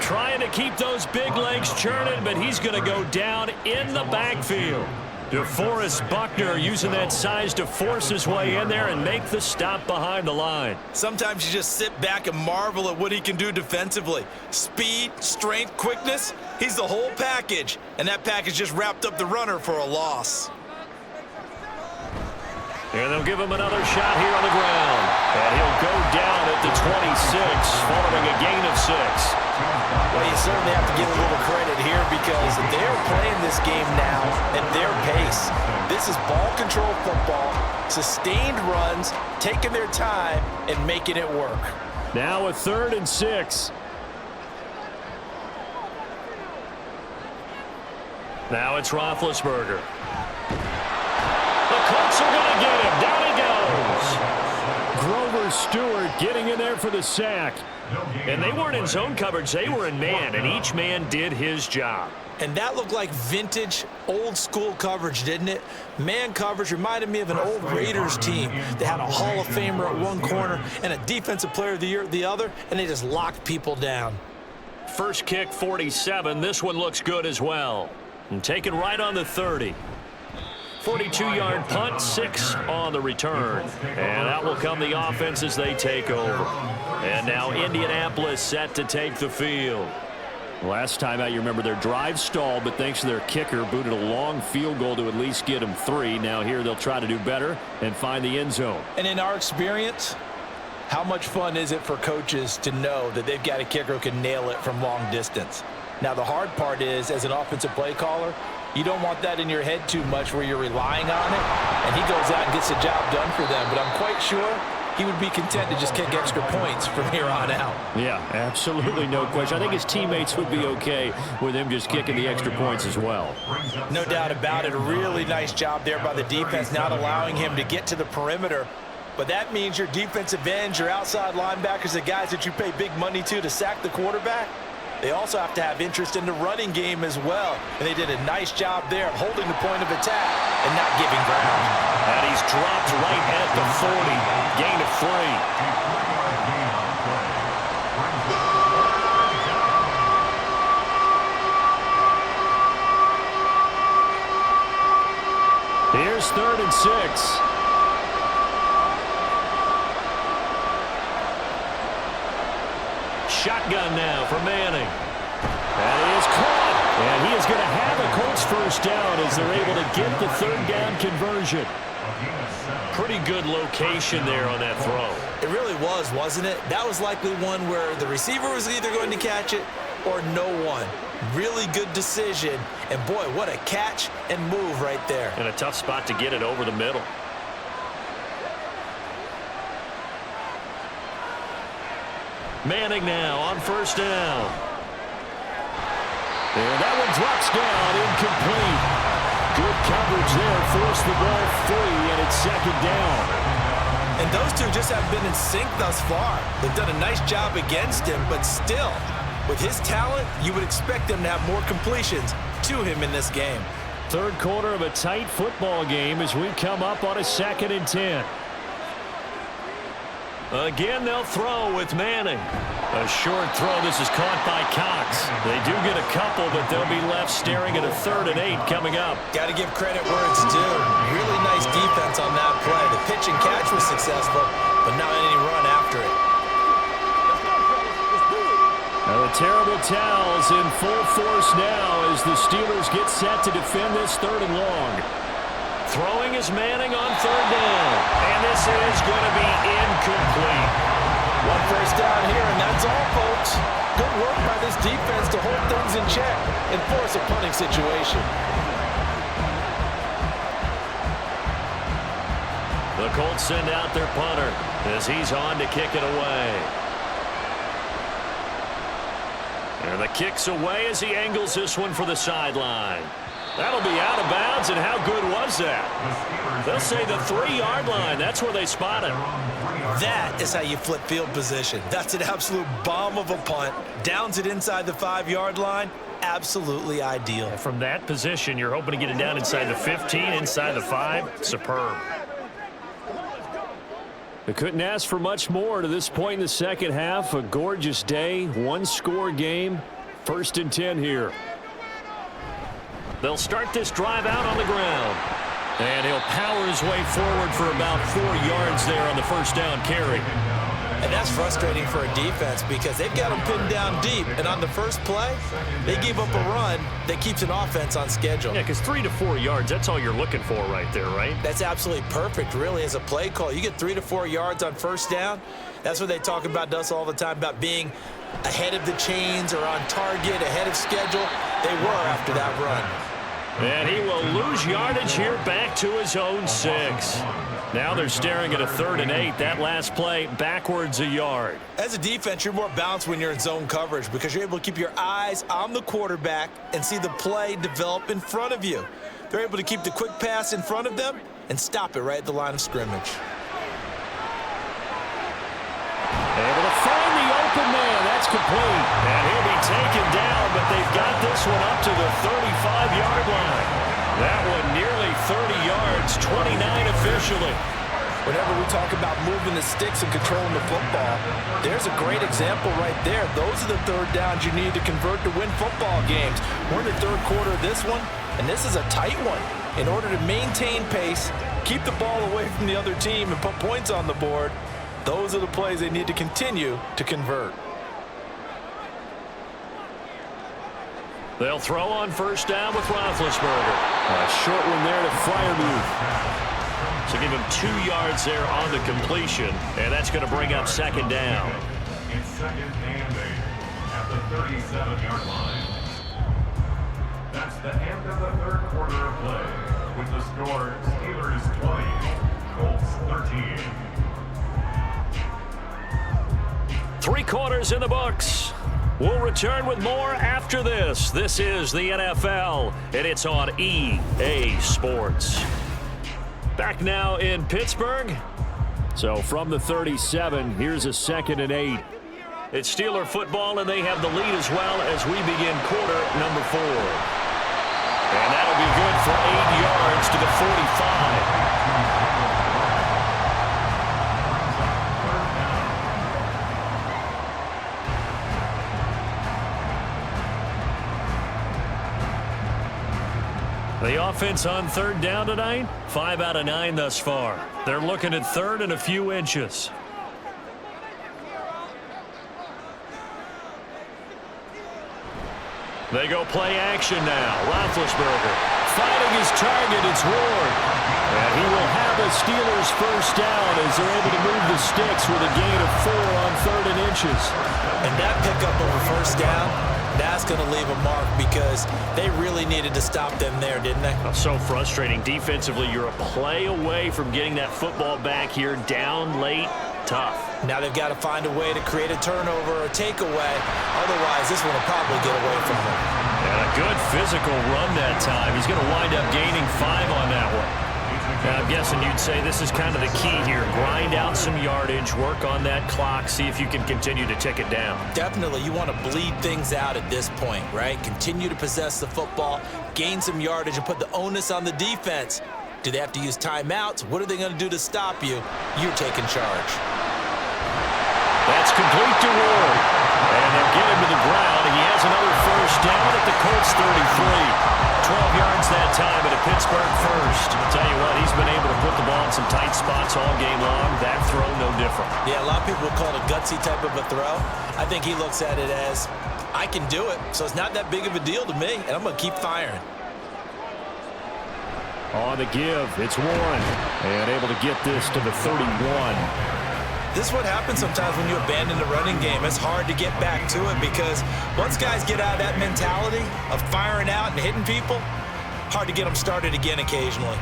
Trying to keep those big legs churning, but he's going to go down in the backfield. DeForest Buckner using that size to force his way in there and make the stop behind the line. Sometimes you just sit back and marvel at what he can do defensively. Speed, strength, quickness, he's the whole package. And that package just wrapped up the runner for a loss. And they'll give him another shot here on the ground. And he'll go down at the 26, following a gain of 6. Well, you certainly have to give a little credit here because they're playing this game now at their pace. This is ball control football, sustained runs, taking their time and making it work. Now a 3rd and 6. Now it's Roethlisberger. The Colts are going to get him. Down he goes. Grover Stewart getting in there for the sack. And they weren't in zone coverage. They were in man, and each man did his job. And that looked like vintage, old-school coverage, didn't it? Man coverage reminded me of an old Raiders team. They had a Hall of Famer at one corner and a Defensive Player of the Year at the other, and they just locked people down. First kick, 47. This one looks good as well. And taken right on the 30. 42-yard punt, 6 on the return. And out will come the offense as they take over. And now Indianapolis set to take the field. Last time out, you remember their drive stalled, but thanks to their kicker, booted a long field goal to at least get them 3. Now here they'll try to do better and find the end zone. And in our experience, how much fun is it for coaches to know that they've got a kicker who can nail it from long distance? Now, the hard part is, as an offensive play caller, you don't want that in your head too much where you're relying on it, and he goes out and gets the job done for them. But I'm quite sure he would be content to just kick extra points from here on out. Yeah, absolutely no question. I think his teammates would be okay with him just kicking the extra points as well. No doubt about it. A really nice job there by the defense, not allowing him to get to the perimeter. But that means your defensive ends, your outside linebackers, the guys that you pay big money to sack the quarterback, they also have to have interest in the running game as well. And they did a nice job there of holding the point of attack and not giving ground. And he's dropped right at the 40. Gain of 3. Here's 3rd and 6. Shotgun now for Manning. And he is caught. And he is going to have a Colts first down as they're able to get the 3rd down conversion. Pretty good location there on that throw. It really was, wasn't it? That was likely one where the receiver was either going to catch it or no one. Really good decision. And, boy, what a catch and move right there. And a tough spot to get it over the middle. Manning now on first down. And that one drops down, incomplete. Good coverage there, forced the ball free, and it's second down. And those two just have been in sync thus far. They've done a nice job against him, but still, with his talent, you would expect them to have more completions to him in this game. Third quarter of a tight football game as we come up on a 2nd and 10. Again, they'll throw with Manning. A short throw. This is caught by Cox. They do get a couple, but they'll be left staring at a 3rd and 8 coming up. Got to give credit where it's due. Really nice defense on that play. The pitch and catch was successful, but not any run after it. Now the terrible towels in full force now as the Steelers get set to defend this 3rd and long. Throwing is Manning on 3rd down. And this is going to be incomplete. One first down here, and that's all, folks. Good work by this defense to hold things in check and force a punting situation. The Colts send out their punter as he's on to kick it away. And the kick's away as he angles this one for the sideline. That'll be out of bounds, and how good was that? They'll say the 3-yard line. That's where they spot him. That is how you flip field position. That's an absolute bomb of a punt. Downs it inside the 5-yard line. Absolutely ideal. From that position, you're hoping to get it down inside the 15, inside the 5. Superb. They couldn't ask for much more to this point in the second half. A gorgeous day, 1-score game. 1st and 10 here. They'll start this drive out on the ground. And he'll power his way forward for about 4 yards there on the first down carry. And that's frustrating for a defense because they've got them pinned down deep. And on the first play, they give up a run that keeps an offense on schedule. Yeah, because 3 to 4 yards, that's all you're looking for right there, right? That's absolutely perfect, really, as a play call. You get 3 to 4 yards on first down. That's what they talk about to us all the time, about being ahead of the chains or on target, ahead of schedule. They were after that run. And he will lose yardage here back to his own 6. Now they're staring at a 3rd and 8. That last play backwards a yard. As a defense, you're more balanced when you're in zone coverage because you're able to keep your eyes on the quarterback and see the play develop in front of you. They're able to keep the quick pass in front of them and stop it right at the line of scrimmage. Able to find the open man. That's complete. And he'll be taken down, but they've got this one up to the 35-yard line. That one nearly 30 yards, 29 officially. Whenever we talk about moving the sticks and controlling the football, there's a great example right there. Those are the 3rd downs you need to convert to win football games. We're in the 3rd quarter of this one, and this is a tight one. In order to maintain pace, keep the ball away from the other team, and put points on the board, those are the plays they need to continue to convert. They'll throw on first down with Roethlisberger. A short one there to Freiermuth. So give him 2 yards there on the completion, and that's going to bring up 2nd down. It's 2nd and 8 at the 37-yard line. That's the end of the 3rd quarter of play, with the score Steelers 20, Colts 13. 3 quarters in the books. We'll return with more after this. This is the NFL, and it's on EA Sports. Back now in Pittsburgh. So from the 37, here's a 2nd and 8. It's Steeler football, and they have the lead as well as we begin quarter number 4. And that'll be good for 8 yards to the 45. The offense on 3rd down tonight, 5 out of 9 thus far. They're looking at 3rd and a few inches. They go play action now. Roethlisberger fighting his target. It's Ward. And he will have a Steelers first down as they're able to move the sticks with a gain of 4 on 3rd and inches. And that pickup of a first down, that's going to leave a mark because they really needed to stop them there, didn't they? So frustrating. Defensively, you're a play away from getting that football back here. Down late, tough. Now they've got to find a way to create a turnover or a takeaway. Otherwise, this one will probably get away from them. And a good physical run that time. He's going to wind up gaining 5 on that one. Now, I'm guessing you'd say this is kind of the key here. Grind out some yardage, work on that clock, see if you can continue to tick it down. Definitely, you want to bleed things out at this point, right? Continue to possess the football, gain some yardage, and put the onus on the defense. Do they have to use timeouts? What are they going to do to stop you? You're taking charge. That's complete to Ward. And they'll get him to the ground. He has another first down at the Colts 33. 12 yards that time at a Pittsburgh first. Tell you what, he's been able to put the ball in some tight spots all game long. That throw, no different. Yeah, a lot of people would call it a gutsy type of a throw. I think he looks at it as, I can do it, so it's not that big of a deal to me, and I'm going to keep firing. On the give, it's Warren. And able to get this to the 31. This is what happens sometimes when you abandon the running game. It's hard to get back to it because once guys get out of that mentality of firing out and hitting people, hard to get them started again occasionally.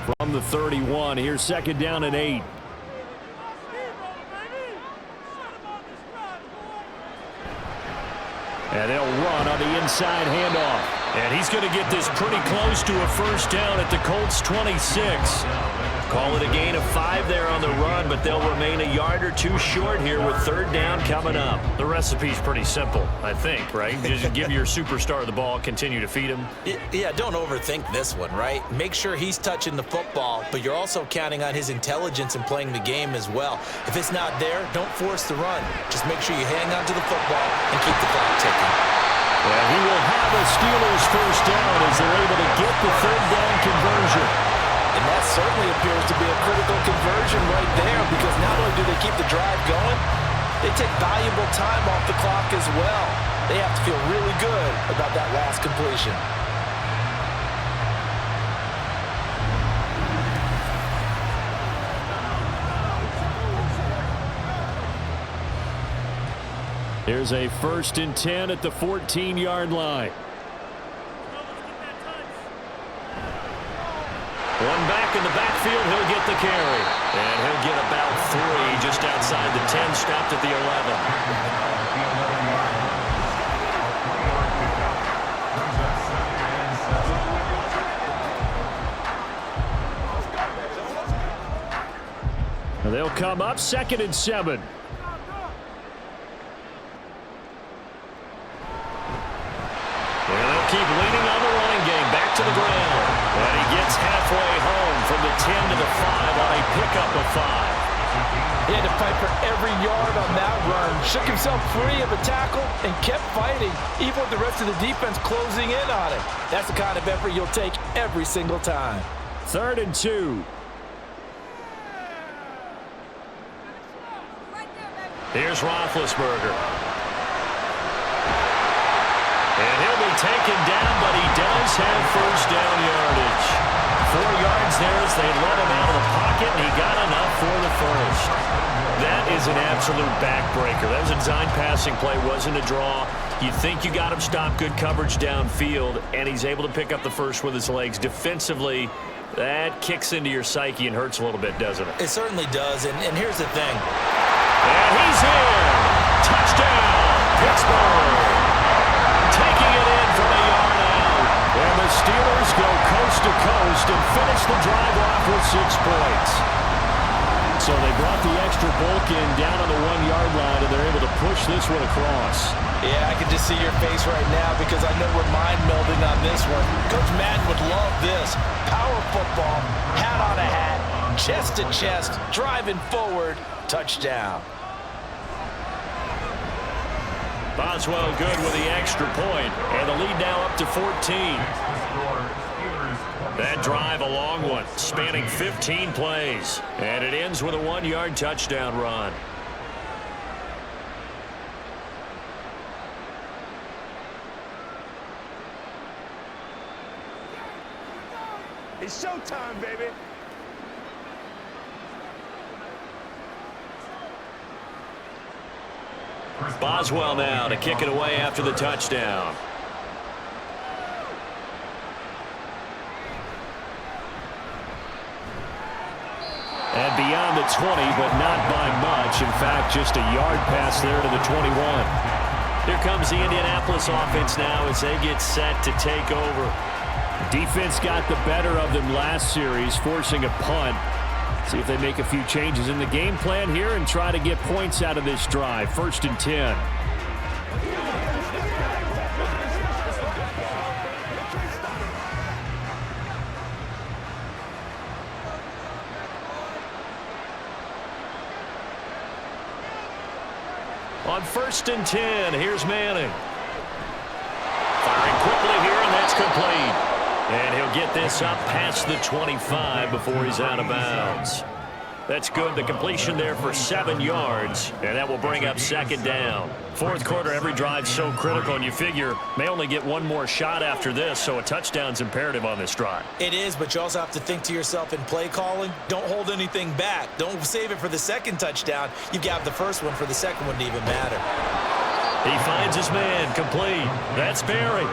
From the 31, here's 2nd down and 8. And they'll run on the inside handoff. And he's going to get this pretty close to a first down at the Colts 26. Call it a gain of 5 there on the run, but they'll remain a yard or 2 short here with 3rd down coming up. The recipe's pretty simple, I think, right? Just give your superstar the ball, continue to feed him. Yeah, don't overthink this one, right? Make sure he's touching the football, but you're also counting on his intelligence in playing the game as well. If it's not there, don't force the run. Just make sure you hang on to the football and keep the clock ticking. And he will have a Steelers first down as they're able to get the 3rd down conversion. And that certainly appears to be a critical conversion right there because not only do they keep the drive going, they take valuable time off the clock as well. They have to feel really good about that last completion. Here's a 1st and 10 at the 14-yard line. One back in the backfield, he'll get the carry. And he'll get about 3 just outside the 10, stopped at the 11. They'll come up 2nd and 7. And they'll keep leaning on the running game. Back to the ground. And he gets halfway home from the 10 to the 5 on a pickup of 5. He had to fight for every yard on that run. Shook himself free of a tackle and kept fighting, even with the rest of the defense closing in on it. That's the kind of effort you'll take every single time. 3rd and 2. Here's Roethlisberger. And he'll be taken down, but he does have first down yardage. 4 yards there as they let him out of the pocket, and he got enough for the first. That is an absolute backbreaker. That was a design passing play, wasn't a draw. You'd think you got him stopped, good coverage downfield, and he's able to pick up the first with his legs. Defensively, that kicks into your psyche and hurts a little bit, doesn't it? It certainly does, and here's the thing. And he's in. Touchdown, Pittsburgh. Taking it in from a yard out. And the Steelers go coast to coast and finish the drive off with 6 points. So they brought the extra bulk in down on the 1-yard line, and they're able to push this one across. Yeah, I can just see your face right now because I know we're mind melding on this one. Coach Madden would love this. Power football, hat on a hat, chest to chest, driving forward, touchdown. Boswell good with the extra point, and the lead now up to 14. That drive a long one, spanning 15 plays, and it ends with a 1-yard touchdown run. It's showtime, baby. Boswell now to kick it away after the touchdown. And beyond the 20, but not by much. In fact, just a yard pass there to the 21. Here comes the Indianapolis offense now as they get set to take over. Defense got the better of them last series, forcing a punt. See if they make a few changes in the game plan here and try to get points out of this drive. 1st and 10. On 1st and 10, here's Manning. Firing quickly here, and that's complete. And he'll get this up past the 25 before he's out of bounds. That's good. The completion there for 7 yards, and that will bring up 2nd down. 4th quarter, every drive's so critical, and you figure may only get one more shot after this, so a touchdown's imperative on this drive. It is, but you also have to think to yourself in play calling, don't hold anything back. Don't save it for the 2nd touchdown. You've got the 1st one for the 2nd one to even matter. He finds his man, complete. That's Barry.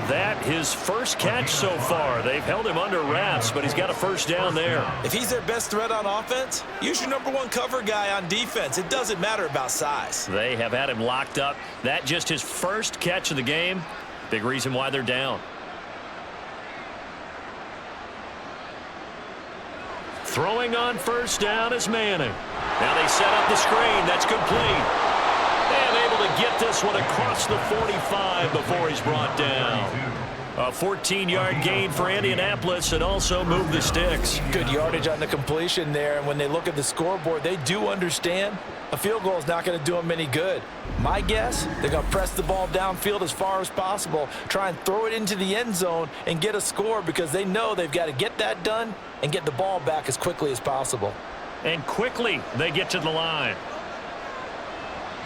That his 1st catch so far. They've held him under wraps, but he's got a 1st down there. If he's their best threat on offense, use your #1 cover guy on defense. It doesn't matter about size. They have had him locked up. That just his 1st catch of the game. Big reason why they're down. Throwing on 1st down is Manning. Now they set up the screen. That's complete. And able to get this one across the 45 before he's brought down. A 14-yard gain for Indianapolis and also move the sticks. Good yardage on the completion there, and when they look at the scoreboard, they do understand a field goal is not going to do them any good. My guess, they're going to press the ball downfield as far as possible, try and throw it into the end zone and get a score because they know they've got to get that done and get the ball back as quickly as possible. And quickly they get to the line.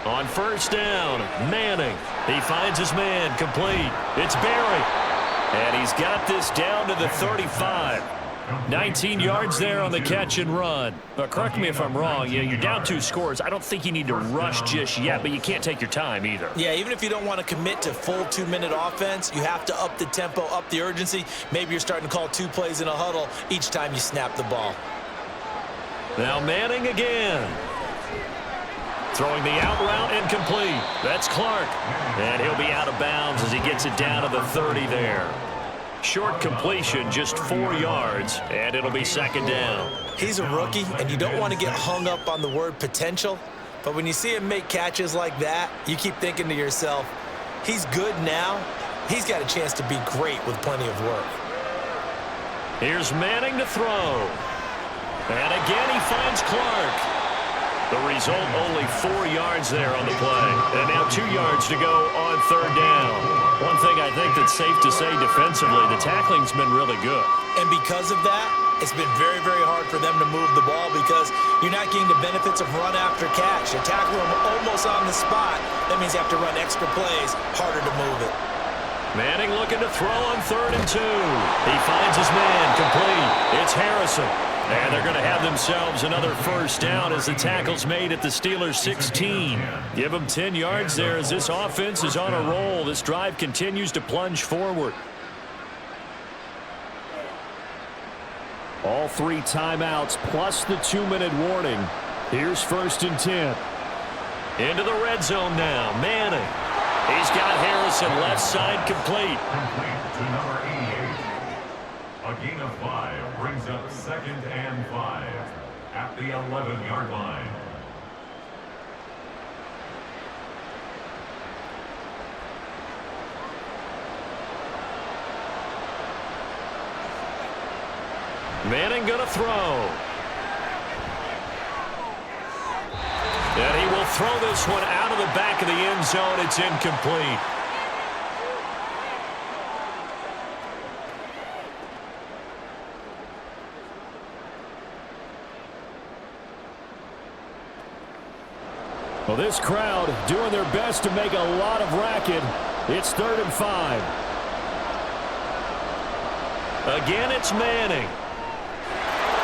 On 1st down, Manning. He finds his man, complete. It's Barry. And he's got this down to the 35. 19 yards there on the catch and run. Correct me if I'm wrong. You're down 2 scores. I don't think you need to rush just yet, but you can't take your time either. Yeah, even if you don't want to commit to full 2-minute offense, you have to up the tempo, up the urgency. Maybe you're starting to call 2 plays in a huddle each time you snap the ball. Now Manning again. Throwing the out route incomplete. That's Clark. And he'll be out of bounds as he gets it down to the 30 there. Short completion, just 4 yards, and it'll be 2nd down. He's a rookie, and you don't want to get hung up on the word potential. But when you see him make catches like that, you keep thinking to yourself, he's good now. He's got a chance to be great with plenty of work. Here's Manning to throw. And again, he finds Clark. The result, only 4 yards there on the play. And now 2 yards to go on 3rd down. One thing I think that's safe to say defensively, the tackling's been really good. And because of that, it's been very, very hard for them to move the ball because you're not getting the benefits of run after catch. You're tackling them almost on the spot. That means you have to run extra plays, harder to move it. Manning looking to throw on 3rd and 2. He finds his man, complete. It's Harrison. And they're going to have themselves another 1st down as the tackle's made at the Steelers' 16. Give them 10 yards there as this offense is on a roll. This drive continues to plunge forward. All 3 timeouts plus the 2-minute warning. Here's 1st and 10. Into the red zone now. Manning. He's got Harrison left side complete. Complete to number 88. A gain of 5 brings up 2nd and 5 at the 11-yard line. Manning gonna throw. And he will throw this one out of the back of the end zone. It's incomplete. Well, this crowd doing their best to make a lot of racket. It's 3rd and 5. Again, it's Manning.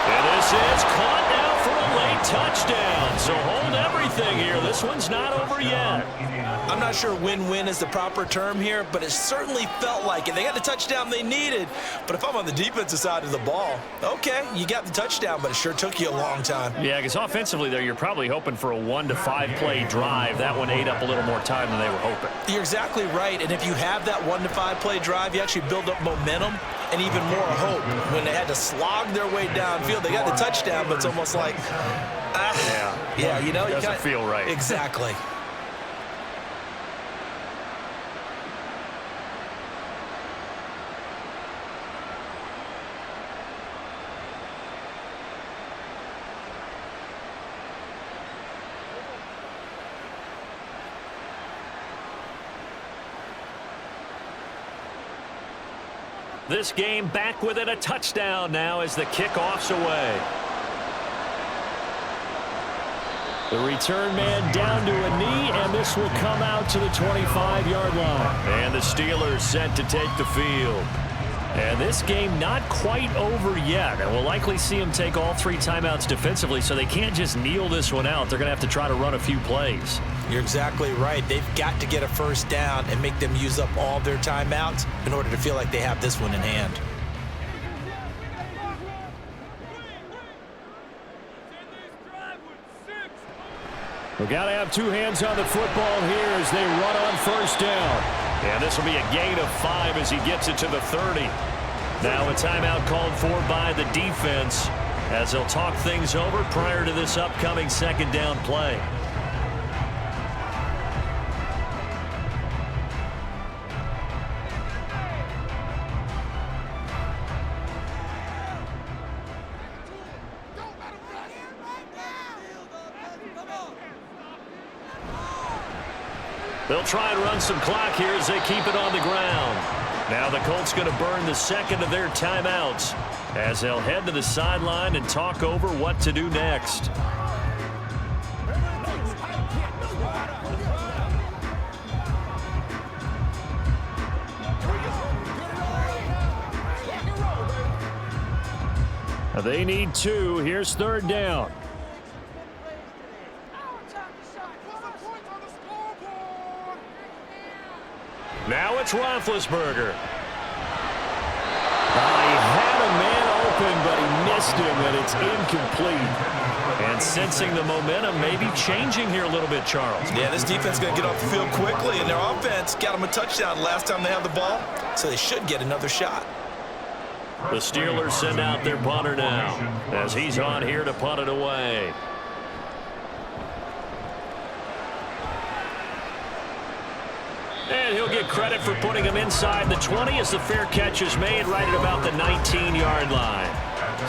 And this is caught now for a late touchdown. So hold everything here. This one's not over yet. I'm not sure win-win is the proper term here, but it certainly felt like it. They got the touchdown they needed, but if I'm on the defensive side of the ball, okay, you got the touchdown, but it sure took you a long time. Yeah, because offensively there, you're probably hoping for a 1 to 5 play drive. That one ate up a little more time than they were hoping. You're exactly right, and if you have that 1 to 5 play drive, you actually build up momentum and even more hope. When they had to slog their way downfield, they got the touchdown, but it's almost like, yeah, you know, doesn't feel right. Exactly. This game back within a touchdown now as the kickoff's away. The return man down to a knee, and this will come out to the 25-yard line. And the Steelers set to take the field. And this game not quite over yet. And we'll likely see them take all 3 timeouts defensively, so they can't just kneel this one out. They're going to have to try to run a few plays. You're exactly right. They've got to get a first down and make them use up all their timeouts in order to feel like they have this one in hand. We've got to have 2 hands on the football here as they run on first down. And this will be a gain of 5 as he gets it to the 30. Now a timeout called for by the defense as they'll talk things over prior to this upcoming second down play. They'll try and run some clock here as they keep it on the ground. Now the Colts going to burn the second of their timeouts as they'll head to the sideline and talk over what to do next. They need 2. Here's third down. Now it's Roethlisberger. He had a man open, but he missed him, and it's incomplete. And sensing the momentum maybe changing here a little bit, Charles. Yeah, this defense is going to get off the field quickly, and their offense got them a touchdown last time they had the ball, so they should get another shot. The Steelers send out their punter now as he's on here to punt it away. And he'll get credit for putting him inside the 20 as the fair catch is made right at about the 19-yard line.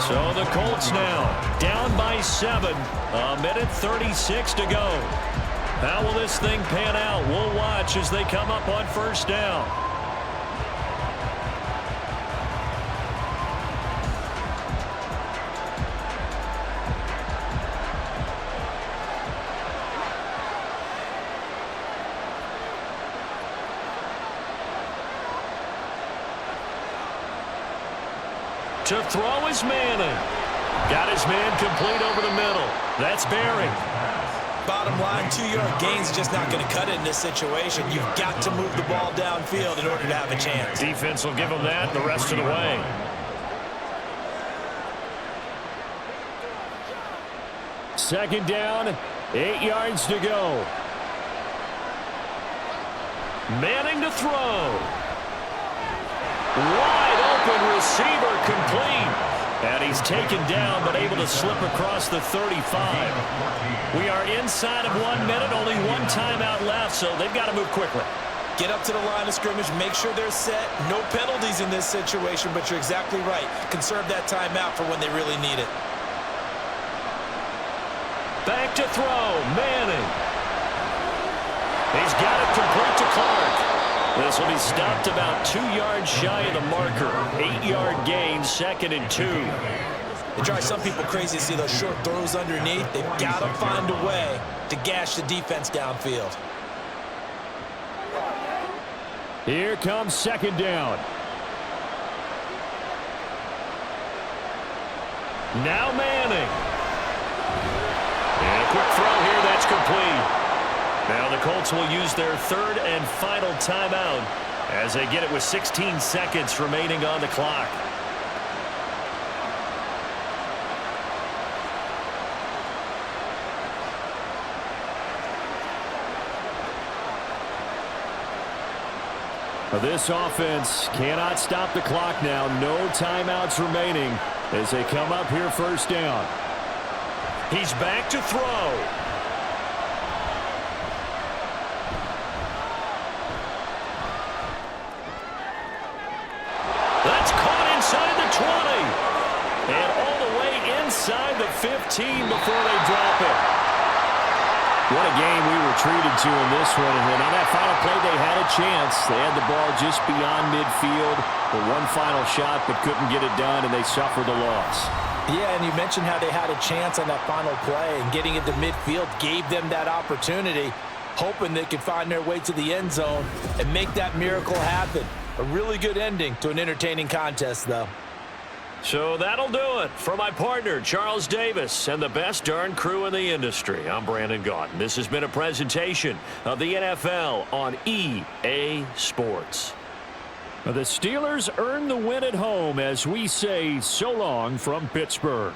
So the Colts now down by 7, 1:36 to go. How will this thing pan out? We'll watch as they come up on first down. To throw is Manning. Got his man complete over the middle. That's Barry. Bottom line, 2-yard gains just not going to cut it in this situation. You've got to move the ball downfield in order to have a chance. Defense will give them that the rest of the way. Second down, 8 yards to go. Manning to throw. Wide open receiver complete. And he's taken down but able to slip across the 35. We are inside of 1 minute, only 1 timeout left, so they've got to move quickly. Get up to the line of scrimmage, make sure they're set. No penalties in this situation, but you're exactly right. Conserve that timeout for when they really need it. Back to throw, Manning. He's got it complete to Clark. This will be stopped about 2 yards shy of the marker. 8-yard gain, 2nd and 2. It drives some people crazy to see those short throws underneath. They've got to find a way to gash the defense downfield. Here comes second down. Now Manning. And a quick throw here, that's complete. Now the Colts will use their third and final timeout as they get it with 16 seconds remaining on the clock. This offense cannot stop the clock now. No timeouts remaining as they come up here first down. He's back to throw. That's caught inside the 20. And all the way inside the 15 before they drop it. What a game we were treated to in this one. And on that final play, they had a chance. They had the ball just beyond midfield for one final shot, but couldn't get it done, and they suffered a loss. Yeah, and you mentioned how they had a chance on that final play, and getting it to midfield gave them that opportunity, hoping they could find their way to the end zone and make that miracle happen. A really good ending to an entertaining contest, though. So that'll do it. For my partner, Charles Davis, and the best darn crew in the industry, I'm Brandon Gaudin. This has been a presentation of the NFL on EA Sports. The Steelers earn the win at home as we say so long from Pittsburgh.